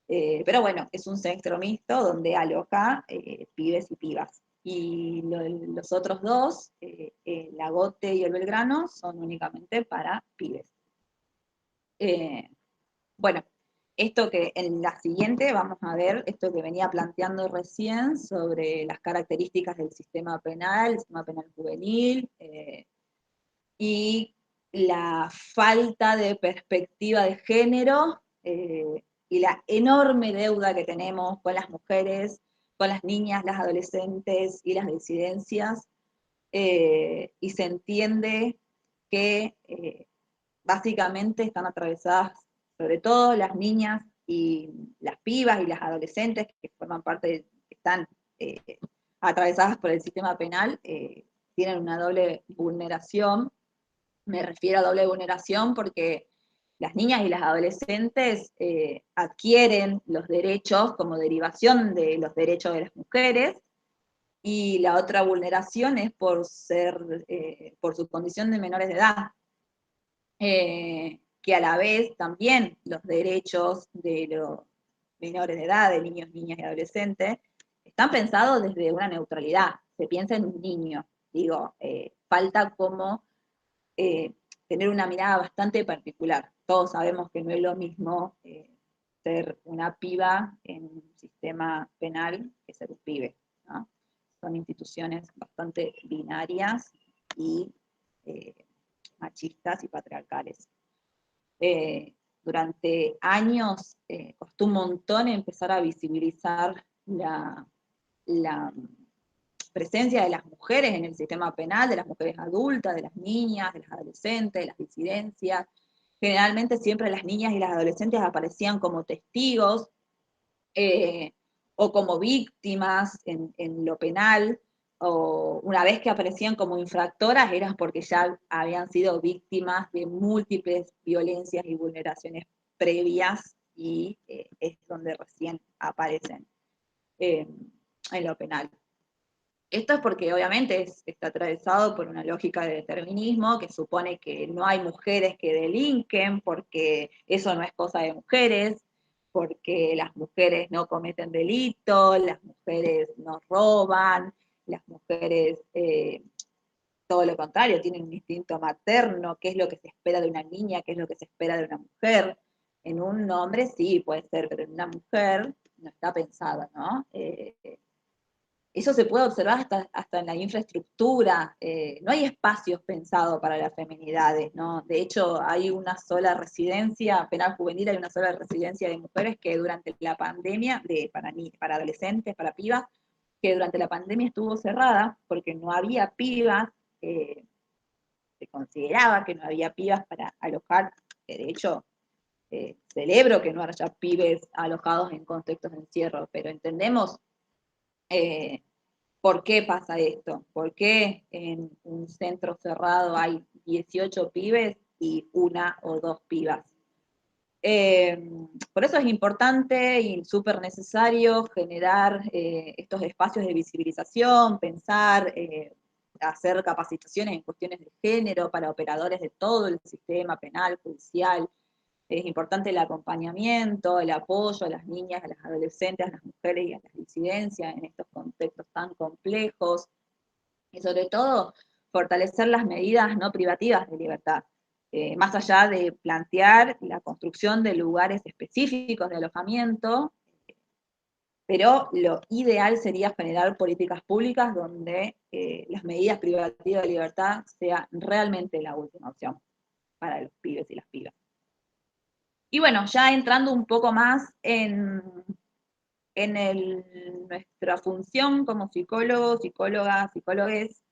pero bueno, es un centro mixto donde aloja pibes y pibas. Y los otros dos, el Agote y el Belgrano, son únicamente para pibes. Bueno, esto que en la siguiente vamos a ver, esto que venía planteando recién sobre las características del sistema penal, el sistema penal juvenil, y la falta de perspectiva de género y la enorme deuda que tenemos con las mujeres, con las niñas, las adolescentes y las disidencias, y se entiende que básicamente están atravesadas, sobre todo las niñas y las pibas y las adolescentes que forman parte, que están eh, atravesadas por el sistema penal, tienen una doble vulneración. Me refiero a doble vulneración porque las niñas y las adolescentes adquieren los derechos como derivación de los derechos de las mujeres, y la otra vulneración es por ser, por su condición de menores de edad, que a la vez también los derechos de los menores de edad, de niños, niñas y adolescentes, están pensados desde una neutralidad. Se piensa en un niño. Digo, falta como tener una mirada bastante particular. Todos sabemos que no es lo mismo ser una piba en un sistema penal que ser un pibe, ¿no? Son instituciones bastante binarias y machistas y patriarcales. Durante años costó un montón empezar a visibilizar la presencia de las mujeres en el sistema penal, de las mujeres adultas, de las niñas, de las adolescentes, de las disidencias. Generalmente siempre las niñas y las adolescentes aparecían como testigos eh, o como víctimas en lo penal, o una vez que aparecían como infractoras eran porque ya habían sido víctimas de múltiples violencias y vulneraciones previas, y es donde recién aparecen eh, en lo penal. Esto es porque obviamente está atravesado por una lógica de determinismo que supone que no hay mujeres que delinquen porque eso no es cosa de mujeres, porque las mujeres no cometen delitos, las mujeres no roban, las mujeres, todo lo contrario, tienen un instinto materno, qué es lo que se espera de una niña, qué es lo que se espera de una mujer. En un hombre sí puede ser, pero en una mujer no está pensado, ¿no? Eso se puede observar hasta en la infraestructura. No hay espacios pensados para las feminidades, ¿no? De hecho, hay una sola residencia penal juvenil, hay una sola residencia de mujeres que durante la pandemia, para adolescentes, para pibas, que durante la pandemia estuvo cerrada porque no había pibas, eh, se consideraba que no había pibas para alojar. De hecho, celebro que no haya pibes alojados en contextos de encierro, pero entendemos eh, ¿por qué pasa esto? ¿Por qué en un centro cerrado hay 18 pibes y una o dos pibas? Por eso es importante y súper necesario generar estos espacios de visibilización, pensar, hacer capacitaciones en cuestiones de género para operadores de todo el sistema penal, judicial. Es importante el acompañamiento, el apoyo a las niñas, a las adolescentes, a las mujeres y a las disidencias en estos contextos tan complejos. Y sobre todo, fortalecer las medidas no privativas de libertad, más allá de plantear la construcción de lugares específicos de alojamiento, pero lo ideal sería generar políticas públicas donde las medidas privativas de libertad sean realmente la última opción para los pibes y las pibas. Y bueno, ya entrando un poco más nuestra función como psicólogos, psicólogas, psicólogues,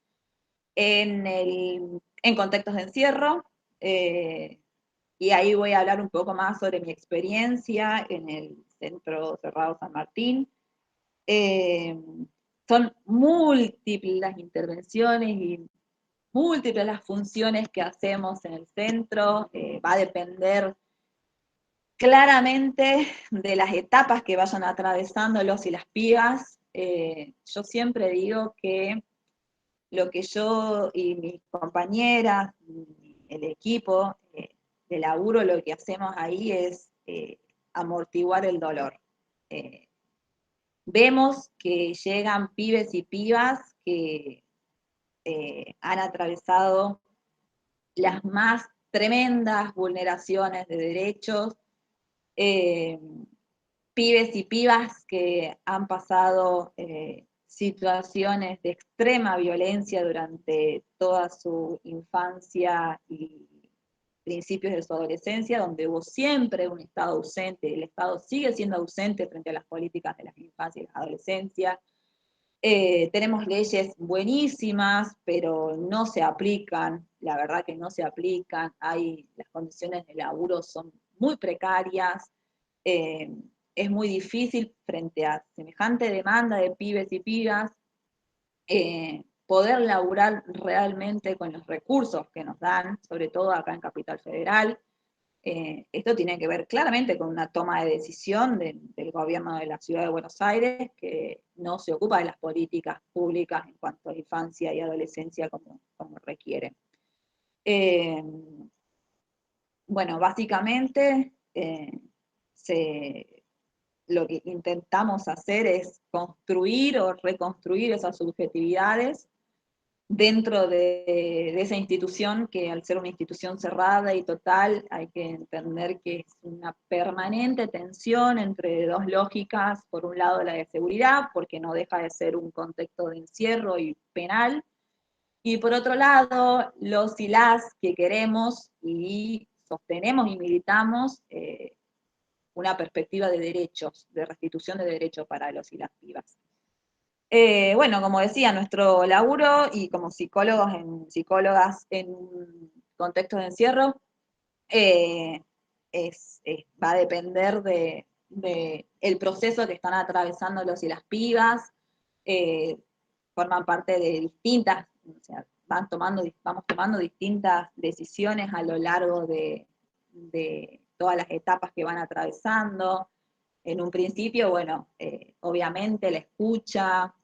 en contextos de encierro, y ahí voy a hablar un poco más sobre mi experiencia en el Centro Cerrado San Martín. Son múltiples las intervenciones y múltiples las funciones que hacemos en el centro, va a depender claramente de las etapas que vayan atravesando los y las pibas. Yo siempre digo que lo que yo y mis compañeras, el equipo de laburo, lo que hacemos ahí es amortiguar el dolor. Vemos que llegan pibes y pibas que han atravesado las más tremendas vulneraciones de derechos, pibes y pibas que han pasado situaciones de extrema violencia durante toda su infancia y principios de su adolescencia, donde hubo siempre un Estado ausente, el Estado sigue siendo ausente frente a las políticas de las infancias y las adolescencias. Tenemos leyes buenísimas, pero no se aplican, la verdad que no se aplican, las condiciones de laburo son muy precarias, es muy difícil frente a semejante demanda de pibes y pibas, poder laburar realmente con los recursos que nos dan, sobre todo acá en Capital Federal. Esto tiene que ver claramente con una toma de decisión del gobierno de la Ciudad de Buenos Aires, que no se ocupa de las políticas públicas en cuanto a infancia y adolescencia como requiere. Bueno, básicamente lo que intentamos hacer es construir o reconstruir esas subjetividades dentro de esa institución, que al ser una institución cerrada y total, hay que entender que es una permanente tensión entre dos lógicas: por un lado la de seguridad, porque no deja de ser un contexto de encierro y penal, y por otro lado los y las que queremos y sostenemos y militamos una perspectiva de derechos, de restitución de derechos para los y las pibas. Bueno, como decía, nuestro laburo y como psicólogas en un contexto de encierro va a depender de el proceso que están atravesando los y las pibas. Forman parte de distintas, o sea, vamos tomando distintas decisiones a lo largo de todas las etapas que van atravesando. En un principio, bueno, obviamente la escucha,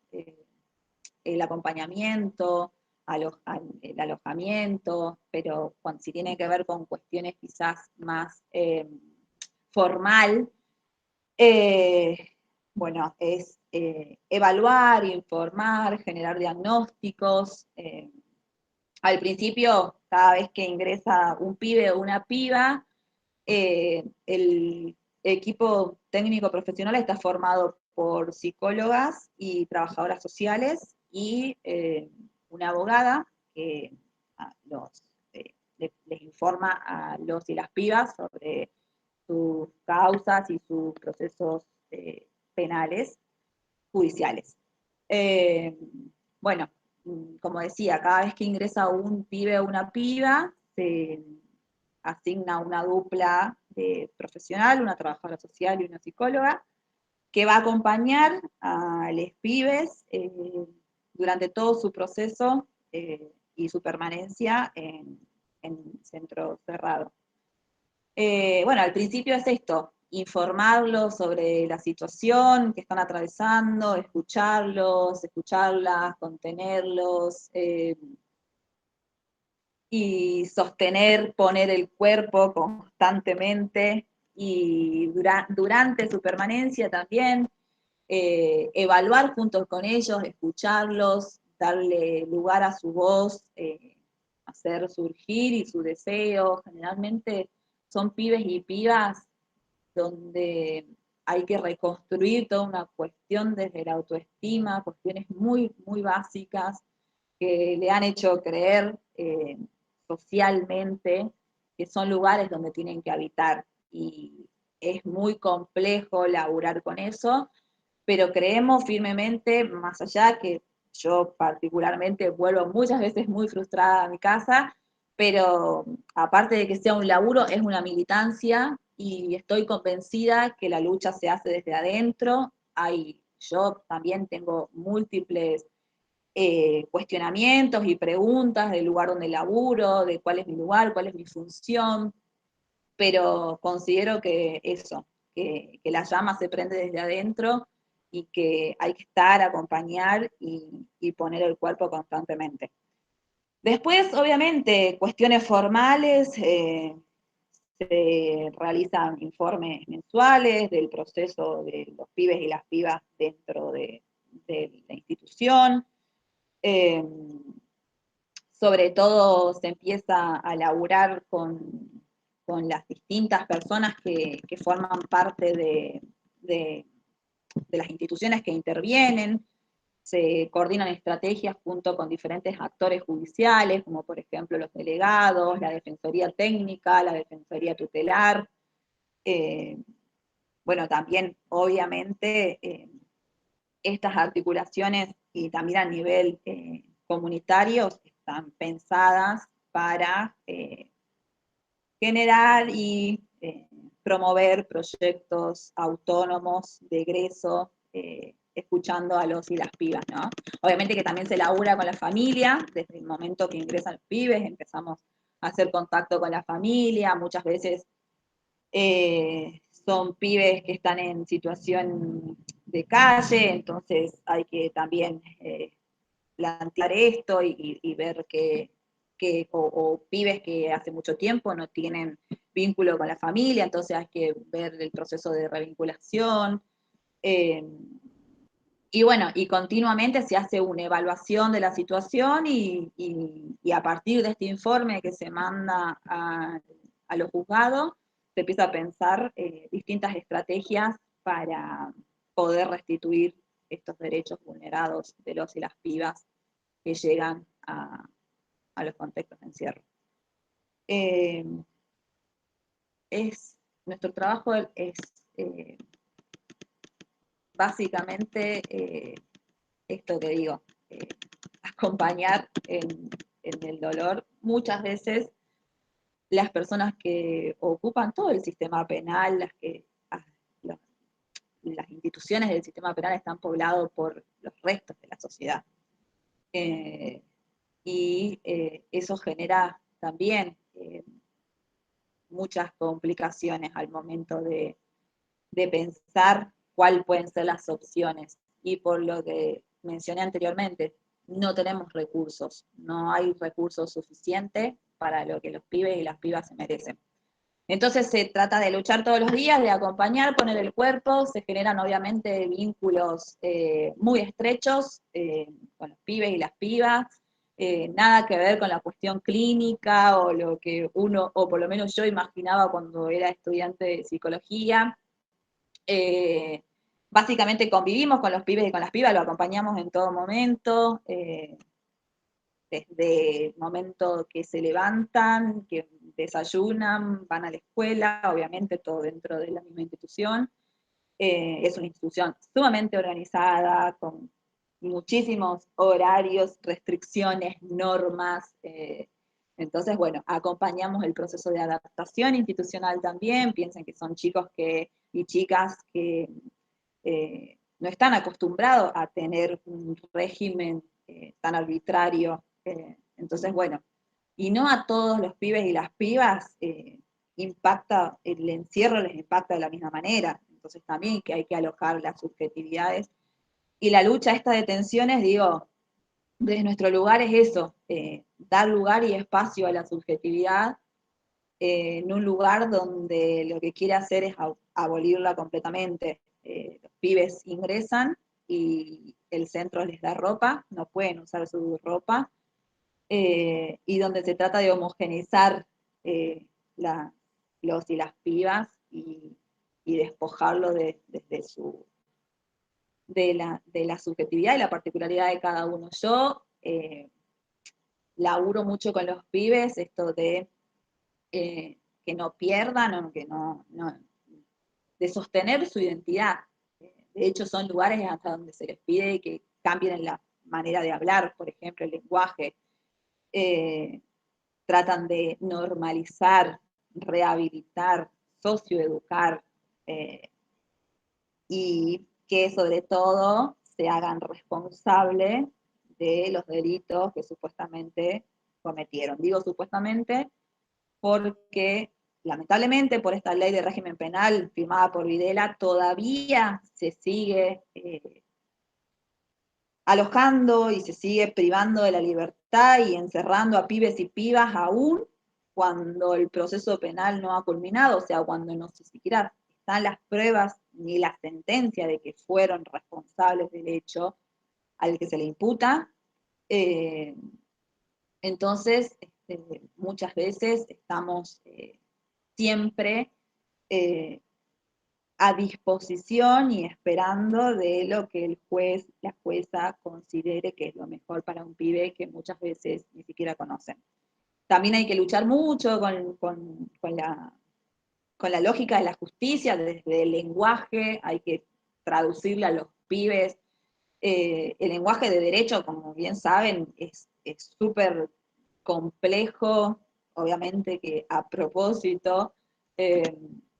el acompañamiento, el alojamiento, pero si tiene que ver con cuestiones quizás más formal, bueno, es evaluar, informar, generar diagnósticos. Al principio, cada vez que ingresa un pibe o una piba, el equipo técnico profesional está formado por psicólogas y trabajadoras sociales y una abogada que les informa a los y las pibas sobre sus causas y sus procesos penales, judiciales. Bueno, como decía, cada vez que ingresa un pibe o una piba, se asigna una dupla de profesional, una trabajadora social y una psicóloga, que va a acompañar a los pibes durante todo su proceso y su permanencia en centro cerrado. Bueno, al principio es esto: informarlos sobre la situación que están atravesando, escucharlas, contenerlos, y sostener, poner el cuerpo constantemente, y durante su permanencia también evaluar juntos con ellos, escucharlos, darle lugar a su voz, hacer surgir y su deseo. Generalmente son pibes y pibas donde hay que reconstruir toda una cuestión desde la autoestima, cuestiones muy, muy básicas que le han hecho creer socialmente que son lugares donde tienen que habitar, y es muy complejo laburar con eso, pero creemos firmemente, más allá que yo particularmente vuelvo muchas veces muy frustrada a mi casa, pero aparte de que sea un laburo, es una militancia, y estoy convencida que la lucha se hace desde adentro. yo también tengo múltiples cuestionamientos y preguntas del lugar donde laburo, de cuál es mi lugar, cuál es mi función, pero considero que eso, que la llama se prende desde adentro y que hay que estar, acompañar y poner el cuerpo constantemente. Después, obviamente, cuestiones formales, se realizan informes mensuales del proceso de los pibes y las pibas dentro de la institución. Eh, Sobre todo se empieza a laburar con las distintas personas que forman parte de las instituciones que intervienen, se coordinan estrategias junto con diferentes actores judiciales, como por ejemplo los delegados, la Defensoría Técnica, la Defensoría Tutelar. Eh, bueno, también obviamente estas articulaciones y también a nivel comunitario están pensadas para generar y promover proyectos autónomos de egreso, escuchando a los y las pibas, ¿no? Obviamente que también se labura con la familia, desde el momento que ingresan los pibes, empezamos a hacer contacto con la familia, muchas veces son pibes que están en situación de calle, entonces hay que también plantear esto y ver o pibes que hace mucho tiempo no tienen vínculo con la familia, entonces hay que ver el proceso de revinculación. Eh, y bueno, y continuamente se hace una evaluación de la situación y a partir de este informe que se manda a los juzgados, se empieza a pensar distintas estrategias para poder restituir estos derechos vulnerados de los y las pibas que llegan a los contextos de encierro. Eh, Nuestro trabajo es básicamente esto que digo, acompañar en el dolor. Muchas veces las personas que ocupan todo el sistema penal, las, las instituciones del sistema penal están poblados por los restos de la sociedad. Eso genera también muchas complicaciones al momento de pensar cuáles pueden ser las opciones. Y por lo que mencioné anteriormente, no tenemos recursos, no hay recursos suficientes para lo que los pibes y las pibas se merecen. Entonces se trata de luchar todos los días, de acompañar, poner el cuerpo, se generan obviamente vínculos muy estrechos con los pibes y las pibas, nada que ver con la cuestión clínica o lo que uno, o por lo menos yo imaginaba cuando era estudiante de psicología. Eh, Básicamente convivimos con los pibes y con las pibas, lo acompañamos en todo momento, desde el momento que se levantan, que desayunan, van a la escuela, obviamente todo dentro de la misma institución. Es una institución sumamente organizada, con muchísimos horarios, restricciones, normas. Entonces, bueno, acompañamos el proceso de adaptación institucional también. Piensen que son chicos y chicas que no están acostumbrados a tener un régimen tan arbitrario. Entonces, bueno, y no a todos los pibes y las pibas impacta, el encierro les impacta de la misma manera. Entonces también que hay que alojar las subjetividades. Y la lucha esta de tensiones, digo, desde nuestro lugar es eso, dar lugar y espacio a la subjetividad en un lugar donde lo que quiere hacer es abolirla completamente. Los pibes ingresan y el centro les da ropa, no pueden usar su ropa, y donde se trata de homogeneizar eh, la, los y las pibas y despojarlo de la subjetividad y la particularidad de cada uno. Yo laburo mucho con los pibes esto de que no pierdan o que de sostener su identidad. De hecho, son lugares hasta donde se les pide que cambien la manera de hablar, por ejemplo, el lenguaje. Tratan de normalizar, rehabilitar, socioeducar, y que sobre todo se hagan responsables de los delitos que supuestamente cometieron. Digo supuestamente porque lamentablemente por esta ley de régimen penal firmada por Videla todavía se sigue alojando y se sigue privando de la libertad y encerrando a pibes y pibas aún cuando el proceso penal no ha culminado, o sea, cuando no se siquiera están las pruebas ni la sentencia de que fueron responsables del hecho al que se le imputa. Entonces, muchas veces estamos siempre a disposición y esperando de lo que el juez, la jueza considere que es lo mejor para un pibe que muchas veces ni siquiera conocen. También hay que luchar mucho con la lógica de la justicia, desde el lenguaje, hay que traducirle a los pibes. El lenguaje de derecho, como bien saben, es súper complejo, obviamente que a propósito,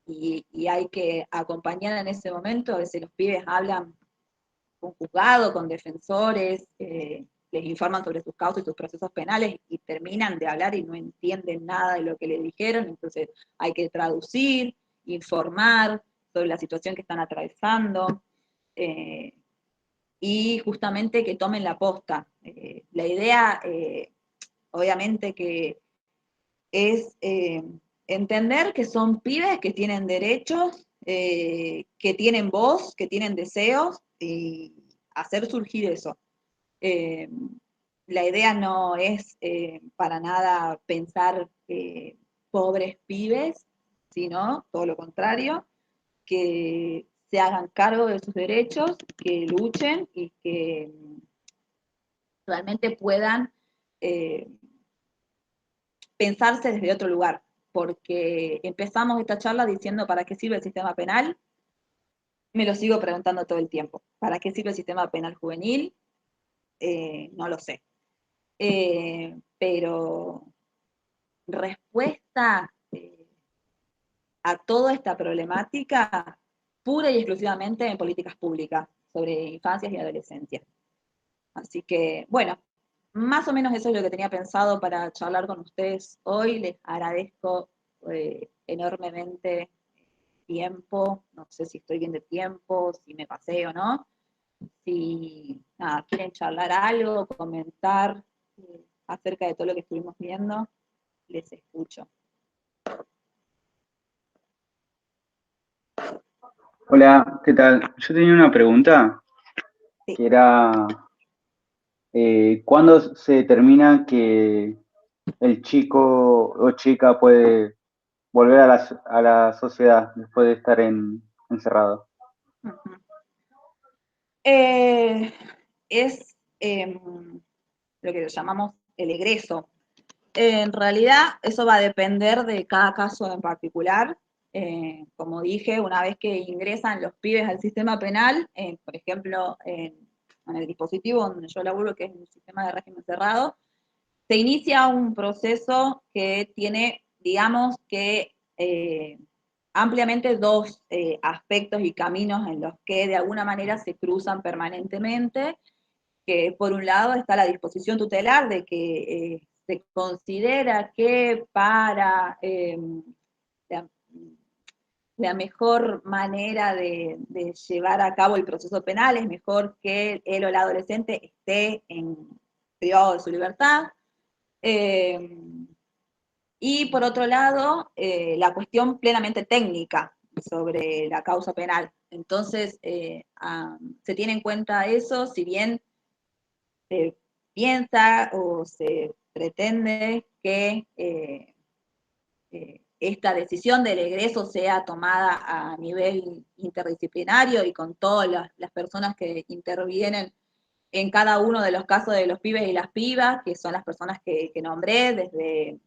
y hay que acompañar en ese momento. A veces los pibes hablan con juzgado, con defensores, les informan sobre sus causas y sus procesos penales y terminan de hablar y no entienden nada de lo que les dijeron, entonces hay que traducir, informar sobre la situación que están atravesando, y justamente que tomen la posta. La idea, obviamente, que es entender que son pibes que tienen derechos, que tienen voz, que tienen deseos, y hacer surgir eso. Eh, la idea no es para nada pensar pobres pibes, sino todo lo contrario, que se hagan cargo de sus derechos, que luchen y que realmente puedan eh, pensarse desde otro lugar, porque empezamos esta charla diciendo ¿para qué sirve el sistema penal? Me lo sigo preguntando todo el tiempo. ¿Para qué sirve el sistema penal juvenil? No lo sé. Pero respuesta a toda esta problemática pura y exclusivamente en políticas públicas sobre infancias y adolescencias. Así que, bueno, más o menos eso es lo que tenía pensado para charlar con ustedes hoy. Les agradezco enormemente tiempo. No sé si estoy bien de tiempo, si me pasé o no. Si nada, quieren charlar algo, comentar acerca de todo lo que estuvimos viendo, les escucho. Hola, ¿qué tal? Yo tenía una pregunta Sí. que era, ¿cuándo se determina que el chico o chica puede volver a a la sociedad después de estar encerrado? Uh-huh. Es lo que llamamos el egreso. En realidad, eso va a depender de cada caso en particular. Como dije, una vez que ingresan los pibes al sistema penal, por ejemplo, en el dispositivo donde yo laburo, que es un sistema de régimen cerrado, se inicia un proceso que tiene, digamos, que ampliamente dos aspectos y caminos en los que de alguna manera se cruzan permanentemente, que por un lado está la disposición tutelar de que se considera que para la, la, mejor manera de llevar a cabo el proceso penal es mejor que él o el adolescente esté privado de su libertad. Y por otro lado, la cuestión plenamente técnica sobre la causa penal. Entonces, se tiene en cuenta eso, si bien se piensa o se pretende que esta decisión del egreso sea tomada a nivel interdisciplinario y con todas las personas que intervienen en cada uno de los casos de los pibes y las pibas, que son las personas que nombré, desde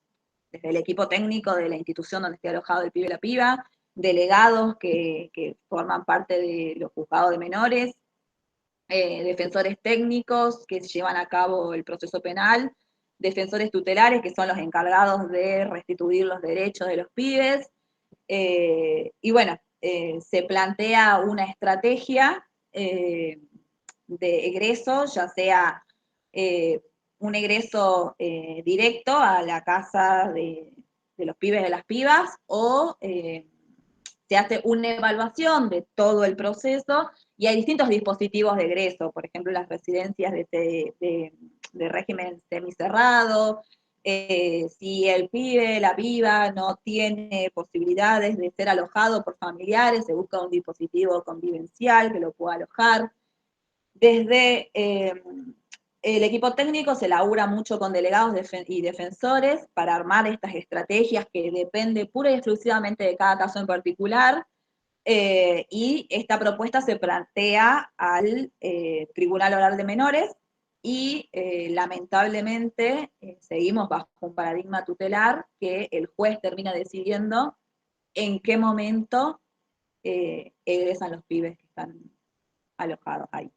el equipo técnico de la institución donde esté alojado el pibe y la piba, delegados que forman parte de los juzgados de menores, defensores técnicos que llevan a cabo el proceso penal, defensores tutelares que son los encargados de restituir los derechos de los pibes, y bueno, se plantea una estrategia de egreso, ya sea un egreso directo a la casa de los pibes y de las pibas, o se hace una evaluación de todo el proceso, y hay distintos dispositivos de egreso, por ejemplo, las residencias de régimen semicerrado. Si el pibe, la piba, no tiene posibilidades de ser alojado por familiares, se busca un dispositivo convivencial que lo pueda alojar. Desde el equipo técnico se labura mucho con delegados y defensores para armar estas estrategias que depende pura y exclusivamente de cada caso en particular, y esta propuesta se plantea al Tribunal Oral de Menores, y lamentablemente seguimos bajo un paradigma tutelar que el juez termina decidiendo en qué momento egresan los pibes que están alojados ahí.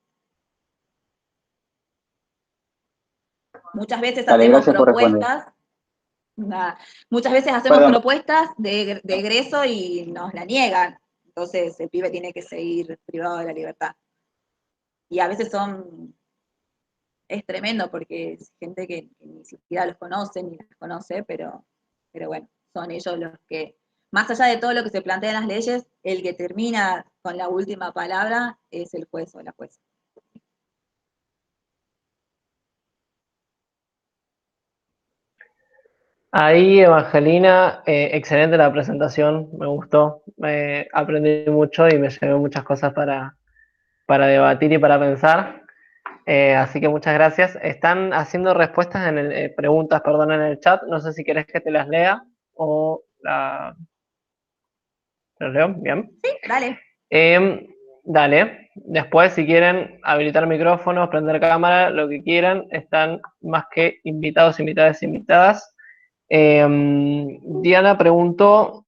Muchas veces Dale, hacemos gracias por responder. propuestas, muchas veces hacemos Perdón, propuestas de egreso y nos la niegan, entonces el pibe tiene que seguir privado de la libertad. Y a veces es tremendo porque es gente que ni siquiera los conoce, ni las conoce, pero bueno, son ellos los que, más allá de todo lo que se plantea en las leyes, el que termina con la última palabra es el juez o la jueza. Ahí, Evangelina, excelente la presentación, me gustó, aprendí mucho y me llevé muchas cosas para debatir y para pensar. Así que muchas gracias. Están haciendo respuestas preguntas, perdón, en el chat. No sé si querés que te las lea o ¿las leo? Bien. Sí, dale. Dale. Después, si quieren habilitar micrófonos, prender cámara, lo que quieran, están más que invitados, invitadas, invitadas. Diana preguntó,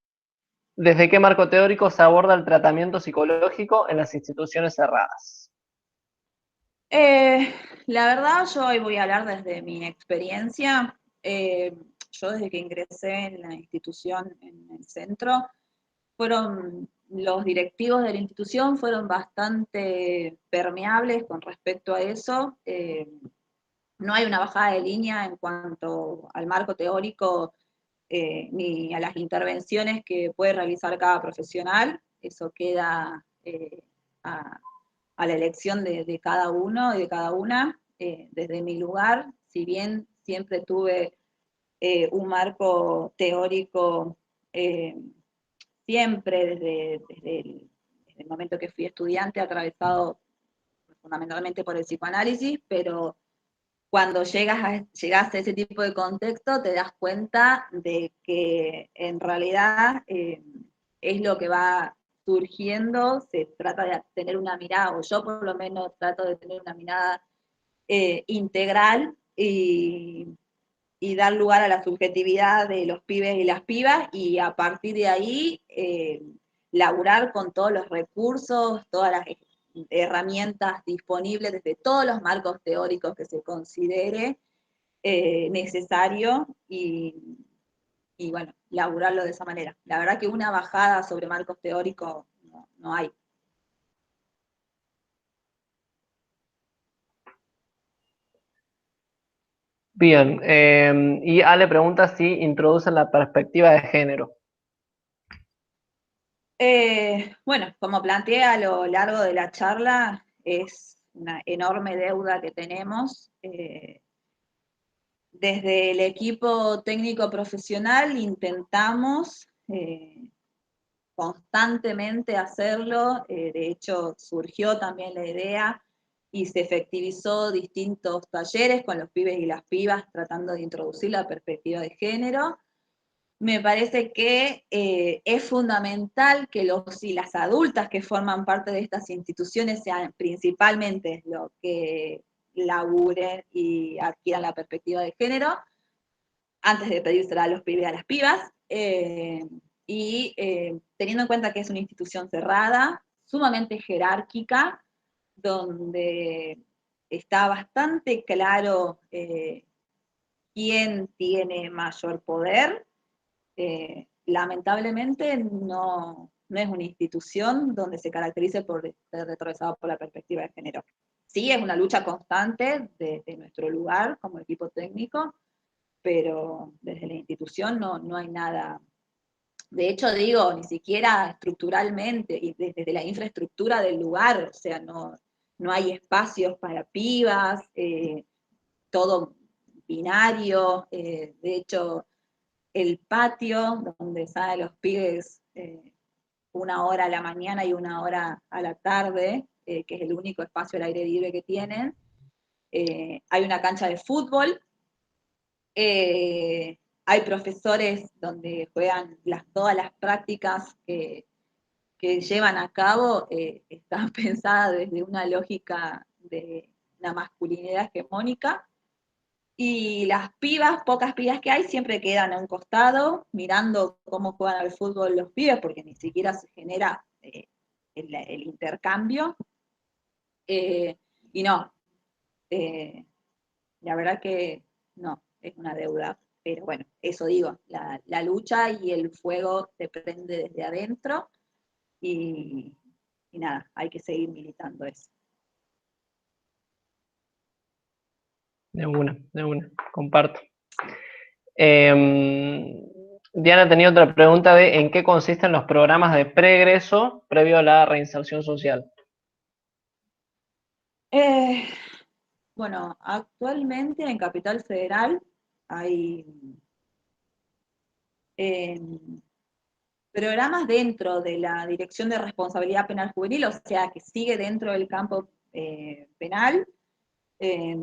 ¿desde qué marco teórico se aborda el tratamiento psicológico en las instituciones cerradas? La verdad, yo hoy voy a hablar desde mi experiencia. Yo desde que ingresé en la institución, en el centro, los directivos de la institución fueron bastante permeables con respecto a eso. No hay una bajada de línea en cuanto al marco teórico, ni a las intervenciones que puede realizar cada profesional. Eso queda a la elección de cada uno y de cada una. Desde mi lugar, si bien siempre tuve un marco teórico, siempre desde el momento que fui estudiante, atravesado fundamentalmente por el psicoanálisis, pero cuando llegas a ese tipo de contexto te das cuenta de que en realidad es lo que va surgiendo, se trata de tener una mirada, o yo por lo menos trato de tener una mirada integral, y dar lugar a la subjetividad de los pibes y las pibas, y a partir de ahí laburar con todos los recursos, todas las herramientas disponibles desde todos los marcos teóricos que se considere necesario, y bueno, laburarlo de esa manera. La verdad que una bajada sobre marcos teóricos no hay. Bien, y Ale pregunta si introducen la perspectiva de género. Bueno, como planteé a lo largo de la charla, es una enorme deuda que tenemos. Desde el equipo técnico profesional intentamos constantemente hacerlo. De hecho, surgió también la idea y se efectivizó distintos talleres con los pibes y las pibas tratando de introducir la perspectiva de género. Me parece que es fundamental que los y las adultas que forman parte de estas instituciones sean principalmente los que laburen y adquieran la perspectiva de género antes de pedírsela a los pibes y a las pibas. Teniendo en cuenta que es una institución cerrada, sumamente jerárquica, donde está bastante claro quién tiene mayor poder. Lamentablemente no no es una institución donde se caracterice por ser atravesado por la perspectiva de género. Sí, es una lucha constante de nuestro lugar como equipo técnico, pero desde la institución no hay nada. De hecho, digo, ni siquiera estructuralmente, y desde la infraestructura del lugar, o sea, no hay espacios para pibas, todo binario, de hecho, el patio donde salen los pibes una hora a la mañana y una hora a la tarde, que es el único espacio al aire libre que tienen. Hay una cancha de fútbol, hay profesores donde juegan todas las prácticas que llevan a cabo, están pensadas desde una lógica de una masculinidad hegemónica, y las pibas, pocas pibas que hay, siempre quedan a un costado mirando cómo juegan al fútbol los pibes, porque ni siquiera se genera el intercambio. Y no, la verdad que no, es una deuda. Pero bueno, eso digo, la lucha y el fuego se prende desde adentro y nada, hay que seguir militando eso. De una, comparto. Diana tenía otra pregunta de ¿en qué consisten los programas de preegreso previo a la reinserción social? Bueno, actualmente en Capital Federal hay programas dentro de la Dirección de Responsabilidad Penal Juvenil, o sea, que sigue dentro del campo penal,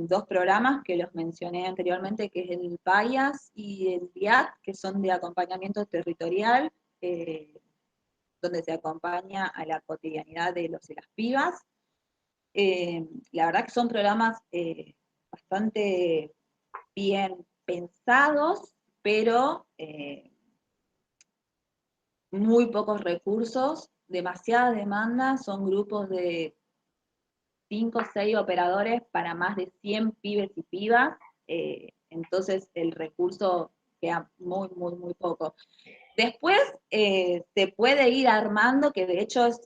dos programas que los mencioné anteriormente, que es el PAIAS y el DIAT, que son de acompañamiento territorial, donde se acompaña a la cotidianidad de los y las pibas. La verdad que son programas bastante bien pensados, pero muy pocos recursos, demasiada demanda, son grupos de 5 o 6 operadores para más de 100 pibes y pibas, entonces el recurso queda muy, muy, muy poco. Después se puede ir armando, que de hecho es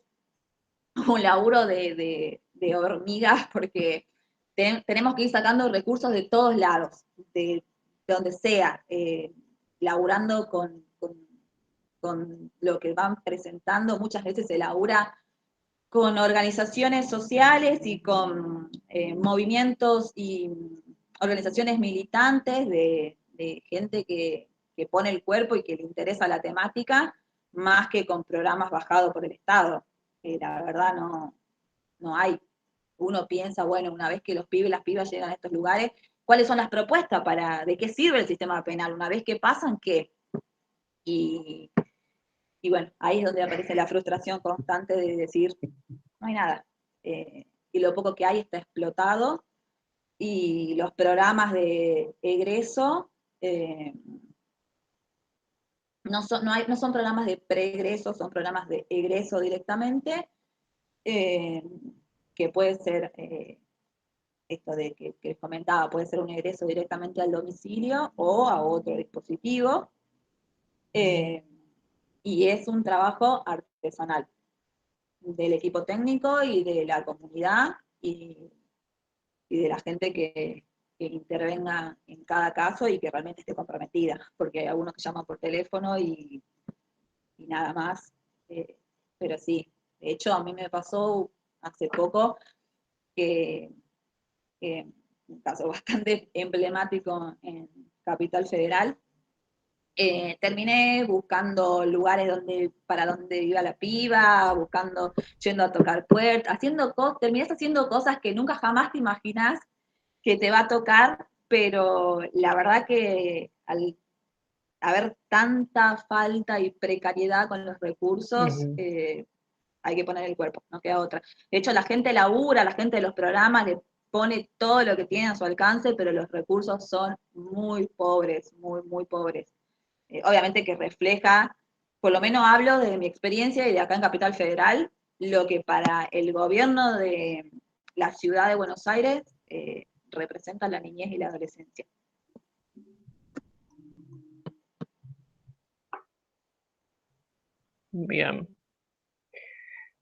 un laburo de hormigas, porque tenemos que ir sacando recursos de todos lados, de donde sea, laburando con lo que van presentando. Muchas veces se labura con organizaciones sociales y con movimientos y organizaciones militantes de gente que pone el cuerpo y que le interesa la temática, más que con programas bajados por el Estado. La verdad no hay. Uno piensa, bueno, una vez que los pibes y las pibas llegan a estos lugares, ¿cuáles son las propuestas de qué sirve el sistema penal? Una vez que pasan, ¿qué? Y, y bueno, ahí es donde aparece la frustración constante de decir, no hay nada. Y lo poco que hay está explotado, y los programas de egreso no son programas de preegreso, son programas de egreso directamente, que puede ser esto de que les comentaba, puede ser un egreso directamente al domicilio o a otro dispositivo, y es un trabajo artesanal del equipo técnico y de la comunidad y de la gente que intervenga en cada caso y que realmente esté comprometida, porque hay algunos que llaman por teléfono y nada más, pero sí, de hecho a mí me pasó hace poco que un caso bastante emblemático en Capital Federal. Terminé buscando lugares para donde iba la piba, yendo a tocar puertas, terminás haciendo cosas que nunca jamás te imaginas que te va a tocar, pero la verdad que al haber tanta falta y precariedad con los recursos, hay que poner el cuerpo, no queda otra. De hecho, la gente labura, la gente de los programas le pone todo lo que tiene a su alcance, pero los recursos son muy pobres, muy, muy pobres. Obviamente que refleja, por lo menos hablo de mi experiencia y de acá en Capital Federal, lo que para el gobierno de la ciudad de Buenos Aires representa la niñez y la adolescencia. Bien.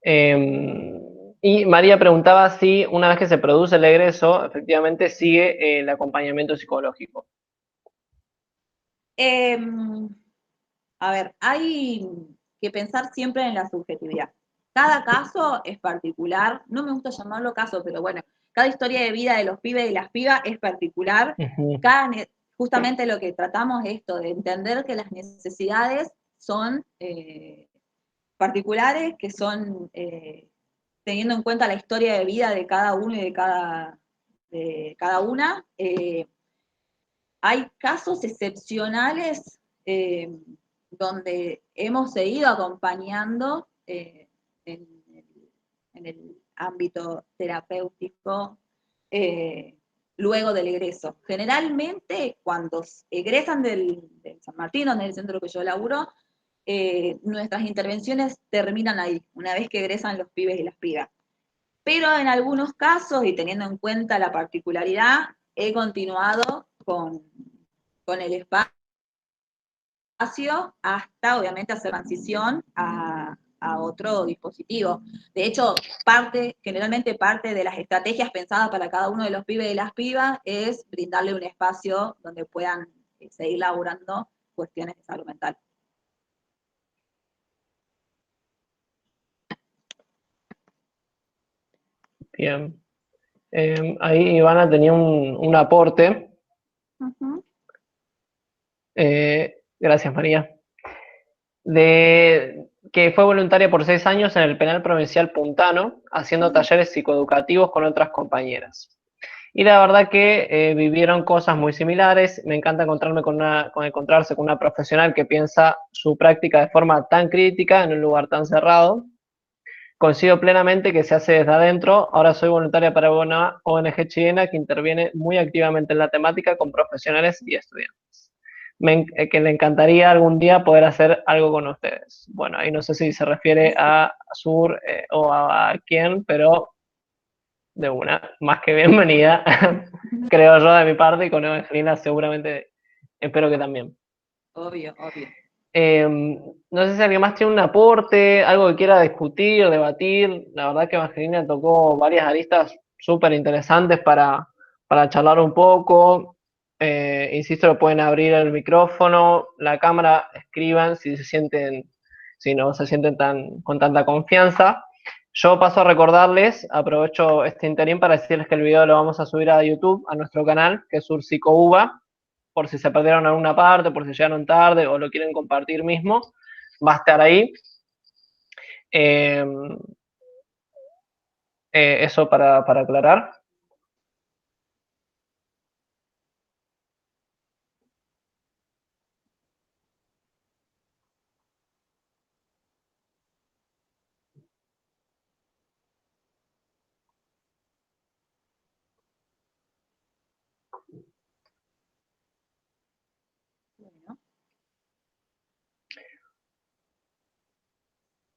Y María preguntaba si una vez que se produce el egreso, efectivamente sigue el acompañamiento psicológico. A ver, hay que pensar siempre en la subjetividad. Cada caso es particular, no me gusta llamarlo caso, pero bueno, cada historia de vida de los pibes y las pibas es particular. Justamente lo que tratamos es esto, de entender que las necesidades son particulares, que son teniendo en cuenta la historia de vida de cada uno y de cada una. Hay casos excepcionales donde hemos seguido acompañando en, en el ámbito terapéutico luego del egreso. Generalmente, cuando egresan del San Martín, donde es el centro que yo laburo, nuestras intervenciones terminan ahí, una vez que egresan los pibes y las pibas. Pero en algunos casos, y teniendo en cuenta la particularidad, he continuado con el espacio hasta, obviamente, hacer transición a otro dispositivo. De hecho, generalmente parte de las estrategias pensadas para cada uno de los pibes y las pibas es brindarle un espacio donde puedan seguir laburando cuestiones de salud mental. Bien. Ahí Ivana tenía un aporte. Gracias, María. De que fue voluntaria por 6 años en el Penal Provincial Puntano, haciendo talleres psicoeducativos con otras compañeras. Y la verdad que vivieron cosas muy similares. Me encanta encontrarse con una profesional que piensa su práctica de forma tan crítica en un lugar tan cerrado. Coincido plenamente que se hace desde adentro. Ahora soy voluntaria para una ONG chilena que interviene muy activamente en la temática con profesionales y estudiantes. Que le encantaría algún día poder hacer algo con ustedes. Bueno, ahí no sé si se refiere a Sur o a quién, pero de una, más que bienvenida, creo yo de mi parte, y con Evangelina seguramente, espero que también. Obvio, obvio. No sé si alguien más tiene un aporte, algo que quiera discutir, debatir. La verdad que Evangelina tocó varias aristas súper interesantes para charlar un poco. Insisto, lo pueden abrir el micrófono, la cámara, escriban si no se sienten con tanta confianza. Yo paso a recordarles, aprovecho este interín para decirles que el video lo vamos a subir a YouTube, a nuestro canal, que es Surpsicouva, por si se perdieron alguna parte, por si llegaron tarde o lo quieren compartir mismo, va a estar ahí. Eso para aclarar. Bueno.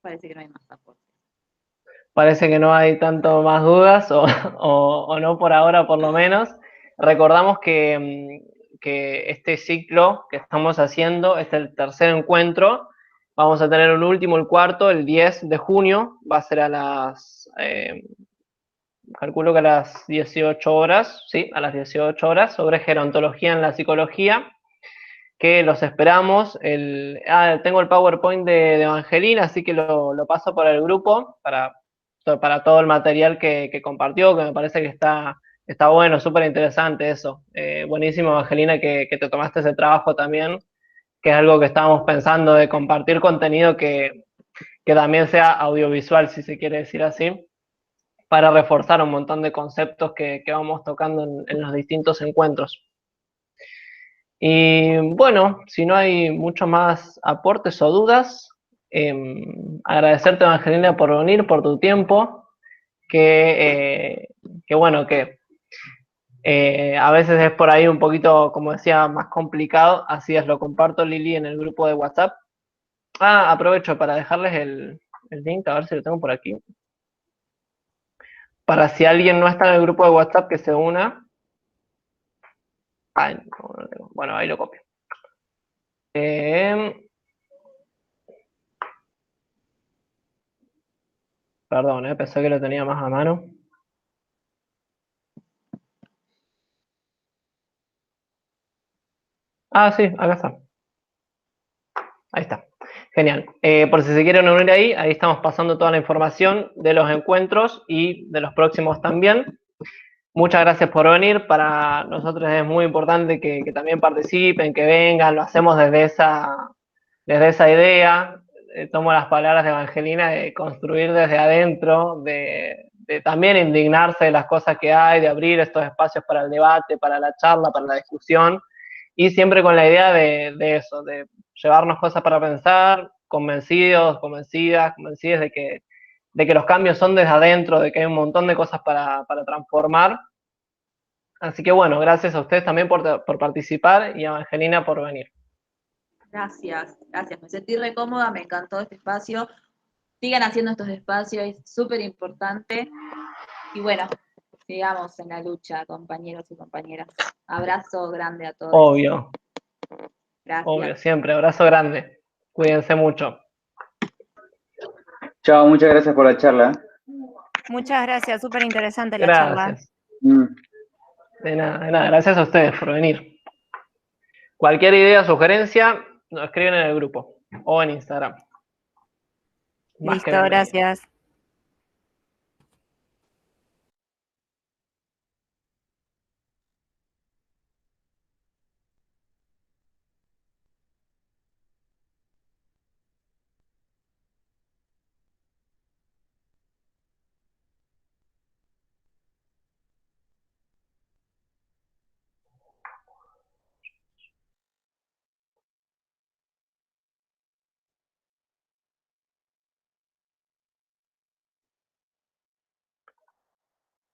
Parece que no hay más aportes. Parece que no hay tanto más dudas, o no por ahora por lo menos. Recordamos que este ciclo que estamos haciendo es el tercer encuentro. Vamos a tener un último, el cuarto, el 10 de junio. Va a ser a las, calculo que a las 18 horas, sí, a las 18 horas, sobre gerontología en la psicología, que los esperamos. Tengo el PowerPoint de Evangelina, así que lo paso por el grupo para todo el material que compartió, que me parece que está bueno, súper interesante eso. Buenísimo, Evangelina, que te tomaste ese trabajo también, que es algo que estábamos pensando de compartir contenido que también sea audiovisual, si se quiere decir así, para reforzar un montón de conceptos que vamos tocando en los distintos encuentros. Y bueno, si no hay muchos más aportes o dudas, agradecerte, Evangelina, por venir, por tu tiempo, que bueno, que a veces es por ahí un poquito, como decía, más complicado, así es, lo comparto, Lili, en el grupo de WhatsApp. Aprovecho para dejarles el link, a ver si lo tengo por aquí. Para si alguien no está en el grupo de WhatsApp, que se una. Bueno, ahí lo copio. Perdón, pensé que lo tenía más a mano. Ah, sí, acá está. Ahí está. Genial. Por si se quieren unir ahí estamos pasando toda la información de los encuentros y de los próximos también. Muchas gracias por venir. Para nosotros es muy importante que también participen, que vengan. Lo hacemos desde esa idea. Tomo las palabras de Evangelina de construir desde adentro, de también indignarse de las cosas que hay, de abrir estos espacios para el debate, para la charla, para la discusión, y siempre con la idea de eso, de llevarnos cosas para pensar, convencidos, convencidas de que los cambios son desde adentro, de que hay un montón de cosas para transformar. Así que bueno, gracias a ustedes también por participar y a Evangelina por venir. Gracias, gracias. Me sentí re cómoda, me encantó este espacio. Sigan haciendo estos espacios, es súper importante. Y bueno, sigamos en la lucha, compañeros y compañeras. Abrazo grande a todos. Obvio, Gracias. obvio, siempre. Abrazo grande. Cuídense mucho. Chao, muchas gracias por la charla. Muchas gracias, súper interesante la charla. Gracias. De nada. Gracias a ustedes por venir. Cualquier idea, sugerencia, nos escriben en el grupo o en Instagram. Listo, gracias.